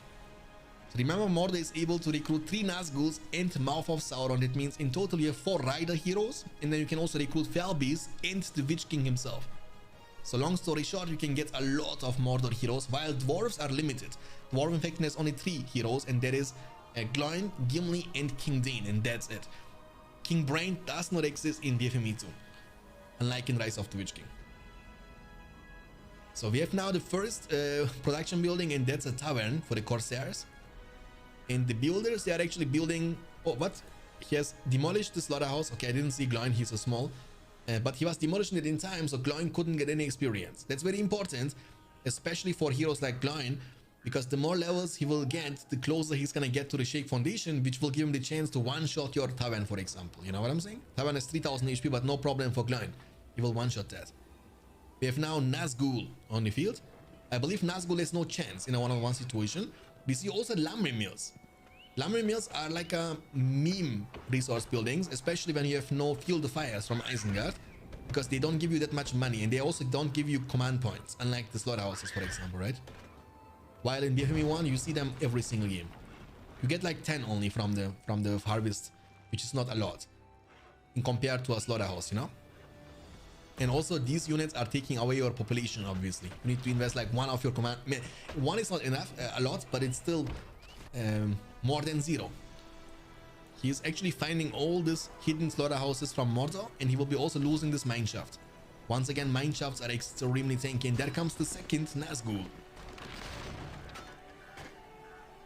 So remember, Mordor is able to recruit 3 Nazguls and Mouth of Sauron. That means in total you have 4 Rider heroes, and then you can also recruit Felbeast and the Witch King himself. So long story short, you can get a lot of Mordor heroes, while dwarves are limited. Dwarven faction has only 3 heroes, and that is Gloin, Gimli, and King Dane, and that's it. King Brain does not exist in BFME 2, unlike in Rise of the Witch King. So we have now the first production building, and that's a tavern for the Corsairs. And the builders, they are actually building... Oh, what? He has demolished the slaughterhouse. Okay, I didn't see Gloin, he's so small. But he was demolishing it in time, so Gloin couldn't get any experience. That's very important, especially for heroes like Gloin, because the more levels he will get, the closer he's gonna get to the Shake Foundation, which will give him the chance to one-shot your tavern, for example. You know what I'm saying? Tavern has 3,000 HP, but no problem for Gloin. He will one-shot that. We have now Nazgul on the field. I believe Nazgul has no chance in a one-on-one situation. We see also Lamri Mills. Lamri Mills are like a meme resource buildings, especially when you have no field of fires from Isengard, because they don't give you that much money, and they also don't give you command points, unlike the slaughterhouses, for example, right? While in BFME 1, you see them every single game. You get like 10 only from the harvest, which is not a lot in compared to a slaughterhouse, you know? And also these units are taking away your population, obviously. You need to invest like 1 of your command. I mean, 1 is not enough, a lot, but it's still more than 0. He's actually finding all these hidden slaughterhouses from Mordor, and he will be also losing this mineshaft. Once again, mineshafts are extremely tanky, and there comes the second Nazgul.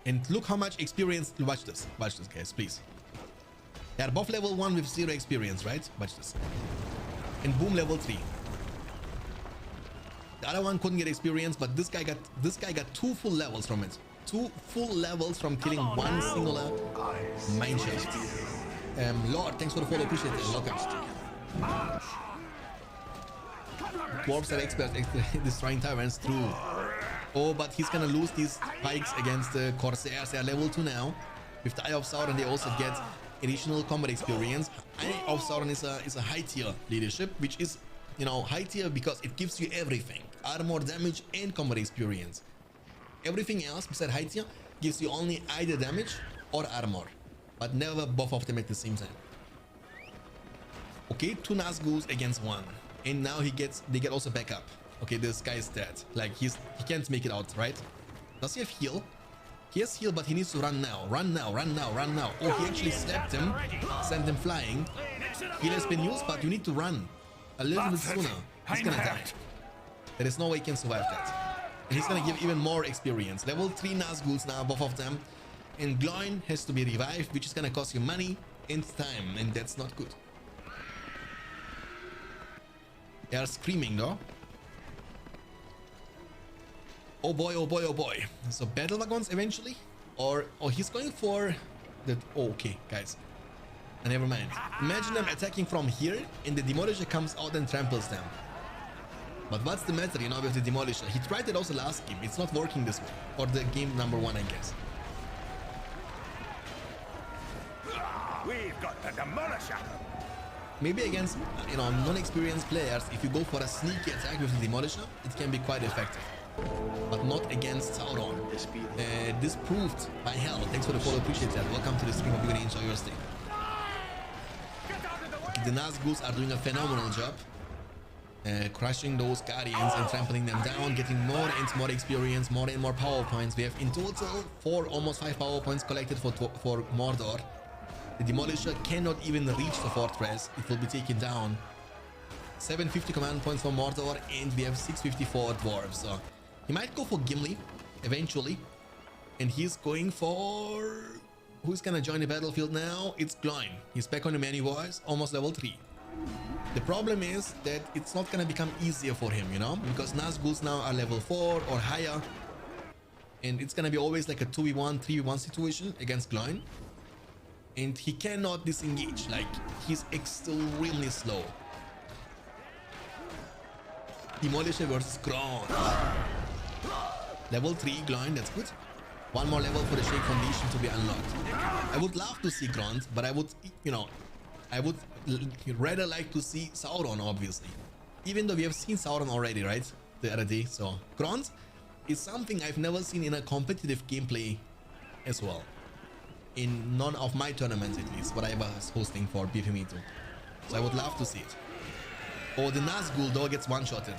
And look how much experience. Watch this guys, please. They are both level 1 with 0 experience, right? Watch this. And boom, level 3. The other one couldn't get experience, but this guy got 2 full levels from it. 2 full levels from killing one singular mineshaft. Lord, thanks for the follow, appreciate it. Welcome. Dwarves are experts at destroying taverns, true. Oh, but he's gonna lose these pikes against the Corsairs. They are level 2 now. With the Eye of Sauron, they also get additional combat experience. Eye of Sauron is a high tier leadership, which is, you know, high tier because it gives you everything: armor, damage, and combat experience. Everything else besides high tier gives you only either damage or armor, but never both of them at the same time. Okay, 2 Nazguls against 1, and now they get also backup. Okay, this guy is dead. Like he can't make it out, right? Does he have heal? He has heal, but he needs to run now. Run now, run now, run now. Oh, he actually slapped him, sent him flying. Heal has been used, but you need to run a little bit sooner. He's gonna die. There is no way he can survive that. And he's gonna give even more experience. Level 3 Nazguls now, both of them. And Gloin has to be revived, which is gonna cost you money and time, and that's not good. They are screaming though. Oh boy, oh boy, oh boy. So battle wagons eventually? Or he's going for the... Oh, okay, guys. Never mind. Imagine them attacking from here and the demolisher comes out and tramples them. But what's the matter, you know, with the demolisher? He tried it also last game. It's not working this way. Or the game number 1, I guess. We've got the demolisher. Maybe against, you know, non-experienced players, if you go for a sneaky attack with the demolisher, it can be quite effective. But not against Sauron. This proved by hell. Thanks for the follow, appreciate that. Welcome to the stream. Hope you're gonna enjoy your stay. Okay, the Nazguls are doing a phenomenal job. Crushing those guardians and trampling them down, getting more and more experience, more and more power points. We have in total 4, almost 5 power points collected for Mordor. The demolisher cannot even reach the fortress. It will be taken down. 750 command points for Mordor, and we have 654 dwarves. So he might go for Gimli eventually, and he's going for... Who's gonna join the battlefield now? It's Gloin. He's back on the menu, boys, almost level 3. The problem is that it's not gonna become easier for him, you know, because Nazguls now are level 4 or higher, and it's gonna be always like a 2v1, 3v1 situation against Gloin, and he cannot disengage. Like, he's extremely slow. Demolisher versus Grant. Level 3 Gloin, that's good. One more level for the Shake Foundation to be unlocked. I would love to see Grant, but I would, you know, I would rather like to see Sauron, obviously. Even though we have seen Sauron already, right? The other day. So, Grant is something I've never seen in a competitive gameplay as well. In none of my tournaments, at least, what I was hosting for BFME 2. So I would love to see it. Oh, the Nazgul though gets one-shotted.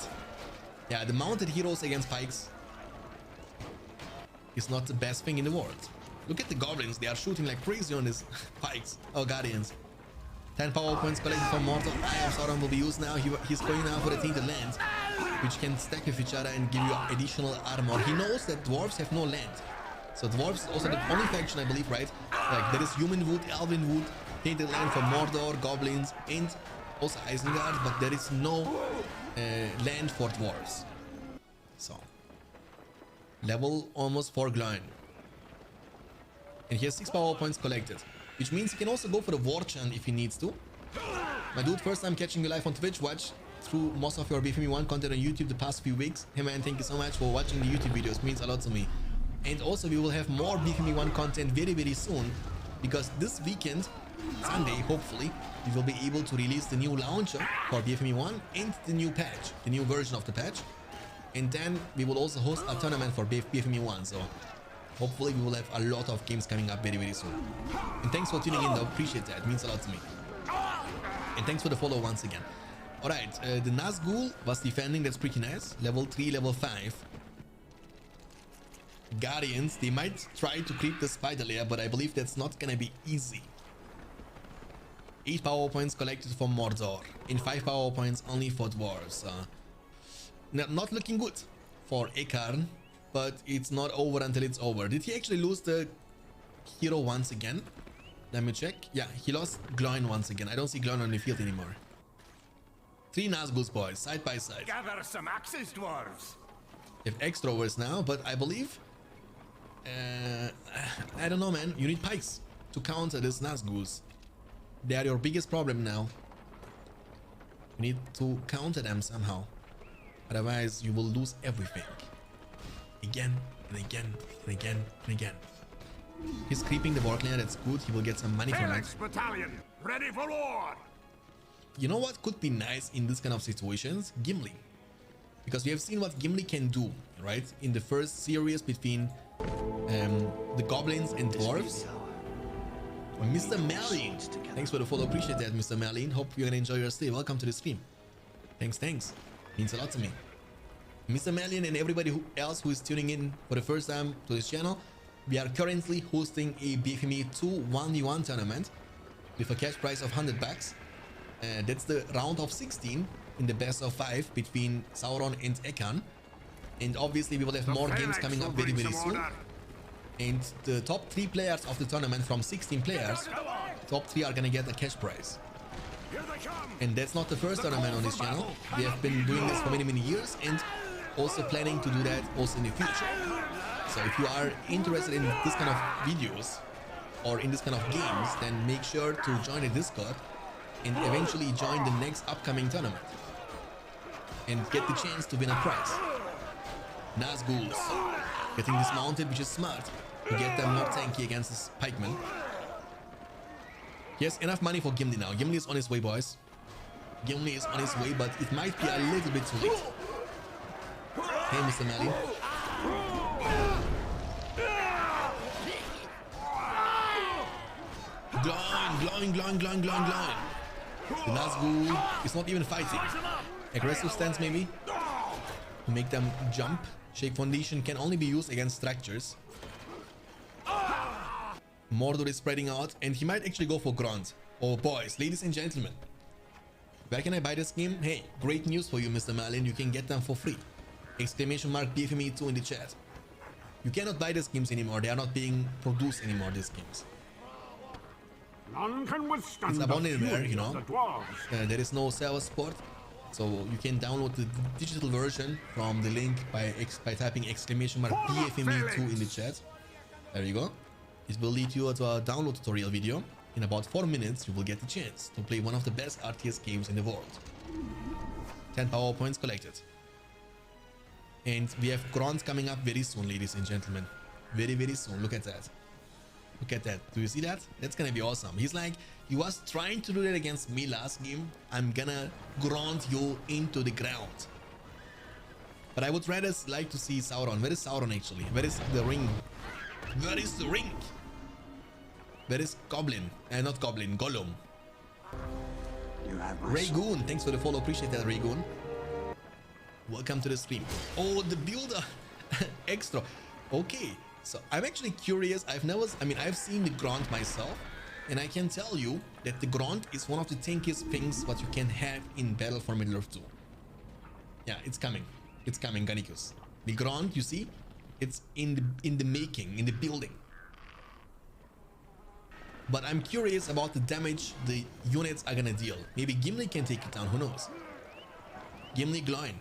Yeah, the mounted heroes against pikes is not the best thing in the world. Look at the goblins, they are shooting like crazy on these pikes. Oh, guardians. 10 power points collected from Mordor. Eye of Sauron will be used now. He's going now for the Tainted Land, which can stack with each other and give you additional armor. He knows that dwarves have no land. So dwarves also the only faction, I believe, right? Like there is Human Wood, Elven Wood, Tainted Land for Mordor, goblins, and also Isengard, but there is no land for dwarves. So level almost 4 Gloin. And he has 6 power points collected, which means he can also go for the War Chant if he needs to. My dude, first time catching you live on Twitch. Watch through most of your BFME 1 content on YouTube the past few weeks. Hey man, thank you so much for watching the YouTube videos, it means a lot to me. And also we will have more BFME 1 content very, very soon, because this weekend, Sunday, hopefully, we will be able to release the new launcher for BFME 1 and the new patch, the new version of the patch. And then we will also host a tournament for BFME 1, so hopefully we will have a lot of games coming up very, very soon. And thanks for tuning in though, appreciate that, it means a lot to me. And thanks for the follow once again. Alright, the Nazgul was defending, that's pretty nice. Level 3, level 5. Guardians, they might try to creep the spider layer, but I believe that's not gonna be easy. 8 power points collected from Mordor, and 5 power points only for dwarves. Not looking good for Ekarn, but it's not over until it's over. Did he actually lose the hero once again? Let me check. Yeah, he lost Gloin once again. I don't see Gloin on the field anymore. 3 Nazguls, boys, side by side. Gather some axes, dwarves. You have extroverts now, but I believe... I don't know, man. You need pikes to counter this Nazguls. They are your biggest problem now. You need to counter them somehow. Otherwise, you will lose everything. Again, and again, and again, and again. He's creeping the work layer, that's good. He will get some money from it. Battalion, ready for war. You know what could be nice in this kind of situations? Gimli. Because we have seen what Gimli can do, right? In the first series between the goblins and dwarves. Mr. Merlin, thanks for the follow, appreciate that, Mr. Merlin. Hope you're gonna enjoy your stay. Welcome to the stream. Thanks. Means a lot to me. Mr. Merlin and everybody else who is tuning in for the first time to this channel, we are currently hosting a BFME 2 1v1 tournament with a cash prize of 100 bucks. That's the round of 16 in the best of 5 between Sauron and Ekarn. And obviously we will have more games coming up very, very soon. And the top 3 players of the tournament from 16 players, top 3 are gonna get a cash prize. Here they come. And that's not the first tournament on this channel. We have been doing this for many years and also planning to do that also in the future. So if you are interested in this kind of videos or in this kind of games, then make sure to join the Discord and eventually join the next upcoming tournament and get the chance to win a prize. Nazguls getting dismounted, which is smart to get them more tanky against this pikeman. He has enough money for Gimli now. Gimli is on his way, boys. Gimli is on his way, but it might be a little bit too late. Hey, Mr. Mali. Glowing. The Nazgul is not even fighting. Aggressive stance maybe to make them jump. Shake Foundation can only be used against structures. Mordor is spreading out and he might actually go for Grunt. Oh boys, ladies and gentlemen, where can I buy this game? Hey, great news for you, Mr. Malin. You can get them for free. Exclamation mark BFME 2 in the chat. You cannot buy these games anymore. They are not being produced anymore, these games. None can withstand It's abandoned there, you know. the dwarves. There is no server support. So you can download the digital version from the link by typing exclamation mark BFME 2 in the chat. There you go. It will lead you to a download tutorial video. In about 4 minutes, you will get the chance to play one of the best RTS games in the world. 10 power points collected. And we have Grant coming up very soon, ladies and gentlemen. Very soon. Look at that. Look at that. Do you see that? That's gonna be awesome. He's like, he was trying to do that against me last game. I'm gonna grunt you into the ground. But I would rather like to see Sauron. Where is Sauron actually? Where is the ring? Where is the ring? Where is Goblin? Not Goblin, Gollum. Raygoon, thanks for the follow. Appreciate that, Raygoon. Welcome to the stream. Oh, the builder. Extra. Okay. So I'm actually curious. I've seen the Grunt myself, and I can tell you that the Grunt is one of the tankiest things what you can have in Battle for Middle-earth 2. Yeah, it's coming. It's coming, Gannicus. The Grunt, you see, it's in the making, in the building. But I'm curious about the damage the units are gonna deal. Maybe Gimli can take it down. Who knows? Gimli Gloin.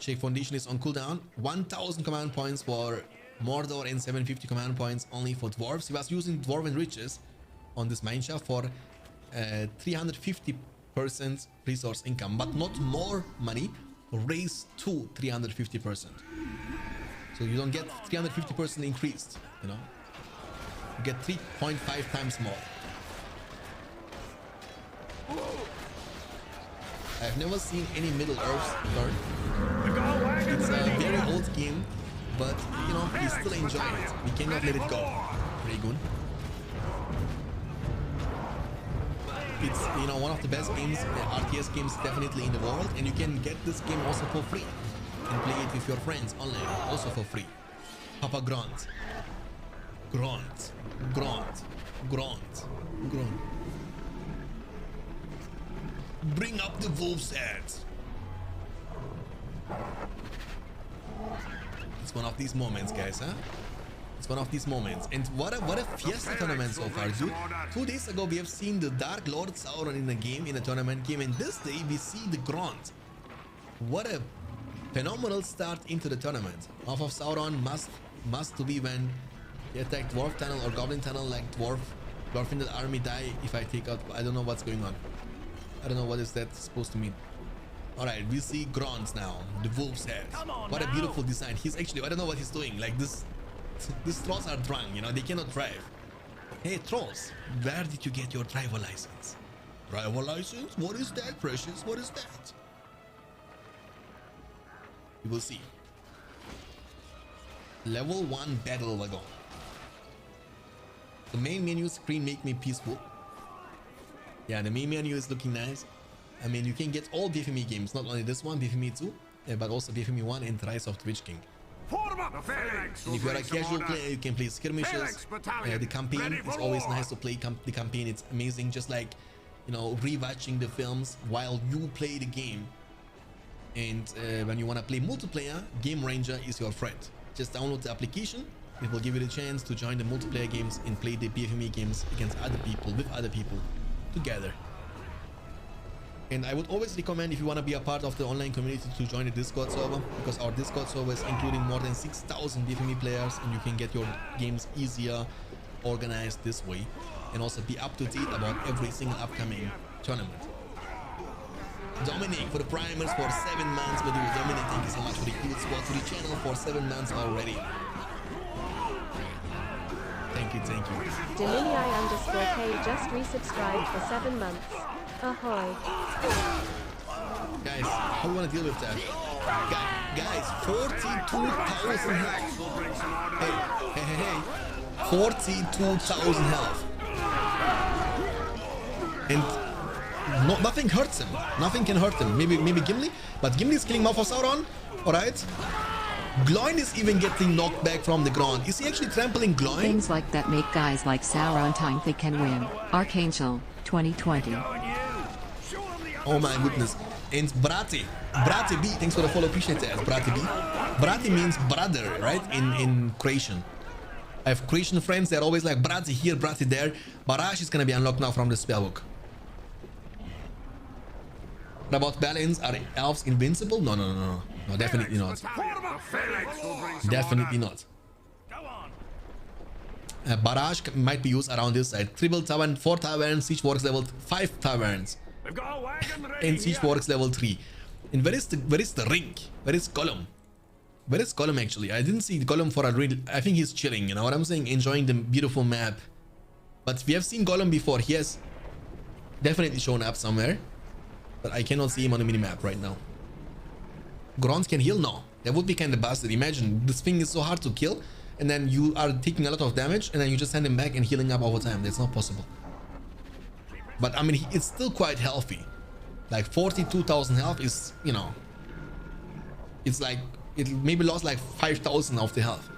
Shake Foundation is on cooldown. 1000 command points for Mordor and 750 command points only for dwarves. He was using Dwarven Riches on this mineshaft for 350% resource income, but not more money, raised to 350%. So you don't get 350% increased, you know. You get 3.5 times more. I've never seen any Middle-earth turn. It's a very old game, but you know, we still enjoy it. We cannot let it go. Raygun. It's, you know, one of the best games, RTS games definitely in the world, and you can get this game also for free and play it with your friends online, also for free. Papa Grunt. Grunt. Bring up the wolf's head. It's one of these moments, guys, huh? It's one of these moments. And what a fiesta tournament so far, dude. 2 days ago, we have seen the Dark Lord Sauron in a game, in a tournament game, and this day we see the Grunt. What a phenomenal start into the tournament. Half of Sauron must to be when he attack Dwarf Tunnel or Goblin Tunnel, like Dwarfindel army die if I take out. I don't know what's going on. I don't know what is that supposed to mean. Alright, we see Grunt now, the wolf's head. What a beautiful design. He's actually, I don't know what he's doing. Like this, these trolls are drunk, you know, they cannot drive. Hey trolls, where did you get your driver license? Driver license? What is that, precious? What is that? You will see. Level 1 battle wagon. The main menu screen make me peaceful. Yeah, the main menu is looking nice. I mean, you can get all BFME games, not only this one, BFME 2, but also BFME 1 and Rise of the Witch King. And if you're a casual player, you can play skirmishes. The campaign is always nice to play the campaign. It's amazing, just like, you know, rewatching the films while you play the game. And when you want to play multiplayer, Game Ranger is your friend. Just download the application. It will give you the chance to join the multiplayer games and play the BFME games against other people, with other people, together. And I would always recommend, if you want to be a part of the online community, to join the Discord server, because our Discord server is including more than 6,000 BFME players, and you can get your games easier organized this way, and also be up to date about every single upcoming tournament. Dominic for the primers for 7 months. But Dominic, thank you so much for the huge support to the channel for 7 months already. Thank you, thank you. Delini_K just resubscribed for 7 months. Ahoy. Guys, how do you want to deal with that? Guys, 42,000 health. Hey. 42,000 health. And nothing hurts him. Nothing can hurt him. Maybe Gimli, but Gimli is killing Mouth of Sauron. Alright. Gloin is even getting knocked back from the ground. Is he actually trampling Gloin? Things like that make guys like Sauron think they can win. Archangel 2020. Oh my goodness. And Brati B, thanks for the follow, appreciate that. Brati B. Brati means brother, right? In Croatian. I have Croatian friends, they're always like Brati here, Brati there. Barrage is gonna be unlocked now from the spellbook. What about balance? Are elves invincible? No, definitely not. Definitely not. Barrage might be used around this side. Triple tavern, 4 taverns, siege works level 5 taverns. And siege works level 3. And where is the ring? Where is Gollum? Where is Gollum actually? I didn't see Gollum for a real. I think he's chilling, you know what I'm saying? Enjoying the beautiful map. But we have seen Gollum before. He has definitely shown up somewhere. But I cannot see him on the minimap right now. Grons can heal? No. That would be kind of busted. Imagine this thing is so hard to kill, and then you are taking a lot of damage, and then you just send him back and healing up over time. That's not possible. But I mean, it's still quite healthy. Like 42,000 health is, you know, it's like it maybe lost like 5,000 of the health.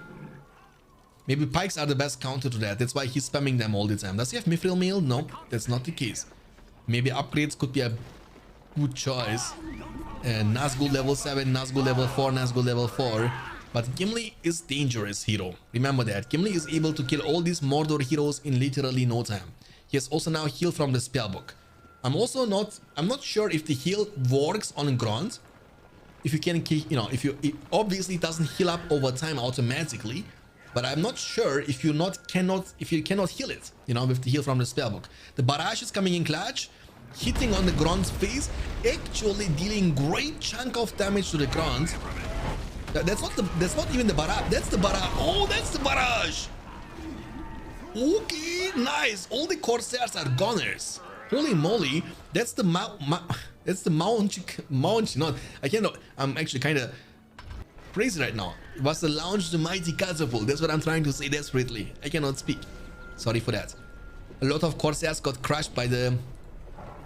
Maybe pikes are the best counter to that. That's why he's spamming them all the time. Does he have mithril mail? No, that's not the case. Maybe upgrades could be a good choice. Nazgul level 7, Nazgul level 4, Nazgul level 4. But Gimli is dangerous hero. Remember that. Gimli is able to kill all these Mordor heroes in literally no time. He has also now healed from the spellbook. I'm not sure if the heal works on ground. If you can, you know, it obviously doesn't heal up over time automatically. But I'm not sure if you cannot heal it, you know, with the heal from the spellbook. The barrage is coming in clutch, hitting on the ground's face, actually dealing great chunk of damage to the ground. That's not even the barrage. That's the barrage. Oh, that's the barrage. Okay, nice. All the Corsairs are goners. Holy moly, that's the mount. No, I cannot. I'm actually kind of crazy right now. It was the launch the mighty catapult. That's what I'm trying to say desperately. I cannot speak. Sorry for that. A lot of Corsairs got crushed by the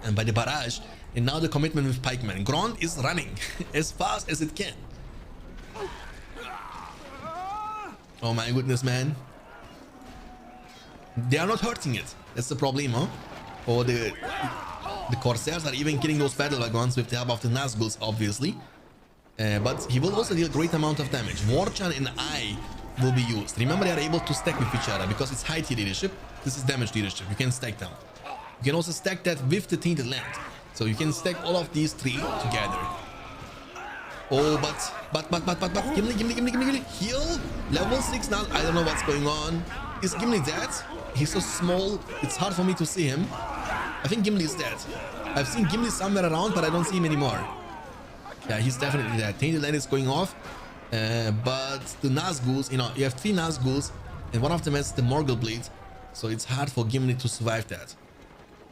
barrage, and now the commitment with pikemen. Grond is running as fast as it can. Oh my goodness, man. They are not hurting it. That's the problem, huh? Or the Corsairs are even killing those battle wagons with the help of the Nazguls, obviously. But he will also deal a great amount of damage. Warchan and I will be used. Remember, they are able to stack with each other because it's high tier leadership. This is damage leadership. You can stack them. You can also stack that with the Tainted Land. So you can stack all of these three together. Oh, but Gimli, heal level 6 now. I don't know what's going on. Is Gimli dead? He's so small, it's hard for me to see him. I think Gimli is dead. I've seen Gimli somewhere around, but I don't see him anymore. Yeah, he's definitely dead. Tainted Land is going off. But the Nazguls, you know, you have 3 Nazguls, and one of them has the Morgul Blade. So it's hard for Gimli to survive that.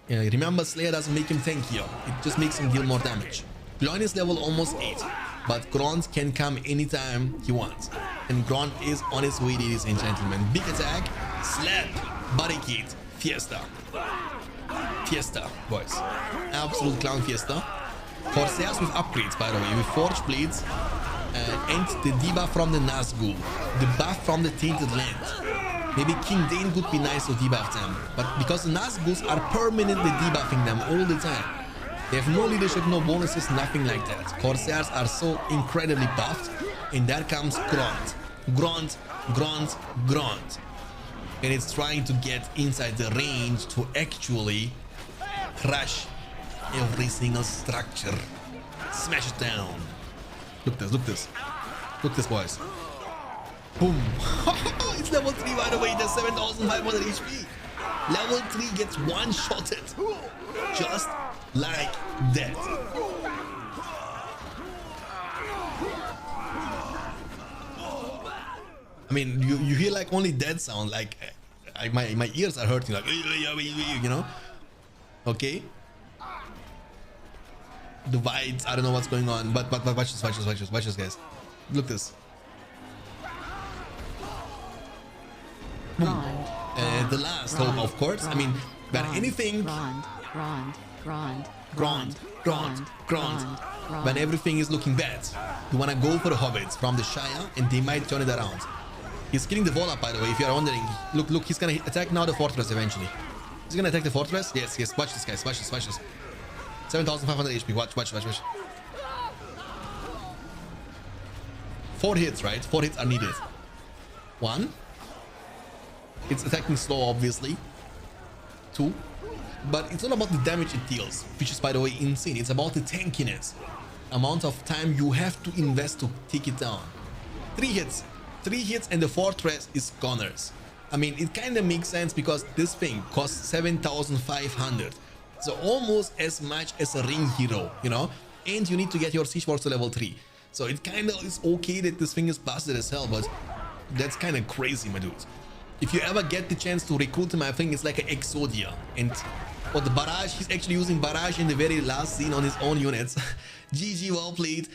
Remember, Slayer doesn't make him tankier. It just makes him deal more damage. Gloin is level almost 8. But Grond can come anytime he wants. And Grond is on his way, ladies and gentlemen. Big attack, slap, barricade, fiesta. Fiesta, boys. Absolute clown fiesta. Corsairs with upgrades, by the way, with Forge Blades and the debuff from the Nazgul. The buff from the Tainted Land. Maybe King Dane would be nice to debuff them. But because the Nazguls are permanently debuffing them all the time. They have no leadership, no bonuses, nothing like that. Corsairs are so incredibly buffed. And there comes Grond. And it's trying to get inside the range to actually crush every single structure. Smash it down. Look this, look this. Look this, boys. Boom. It's level 3, by the way. There's 7,500 HP. Level 3 gets one-shotted. Just like that. I mean, you hear like only that sound. Like my ears are hurting. Like, you know? Okay. The vibes, I don't know what's going on. But watch this, watch this, watch this, watch this, guys. Look this. The last hope, of course. I mean, but anything. When everything is looking bad, you wanna go for the hobbits from the Shire, and they might turn it around. He's killing the wall up, by the way. If you're wondering, look, he's gonna attack now the fortress eventually. He's gonna attack the fortress. Yes, yes. Watch this, guys. Watch this, watch this. 7,500 HP. Watch, watch, watch, watch. 4 hits, right? 4 hits are needed. 1. It's attacking slow, obviously. 2. But it's not about the damage it deals, which is, by the way, insane. It's about the tankiness. Amount of time you have to invest to take it down. 3 hits. 3 hits and the fortress is goners. I mean, it kind of makes sense because this thing costs 7,500. So almost as much as a ring hero, you know? And you need to get your siege force to level 3. So it kind of is okay that this thing is busted as hell, but that's kind of crazy, my dude. If you ever get the chance to recruit him, I think it's like an Exodia. And for the barrage, he's actually using barrage in the very last scene on his own units. GG, well played.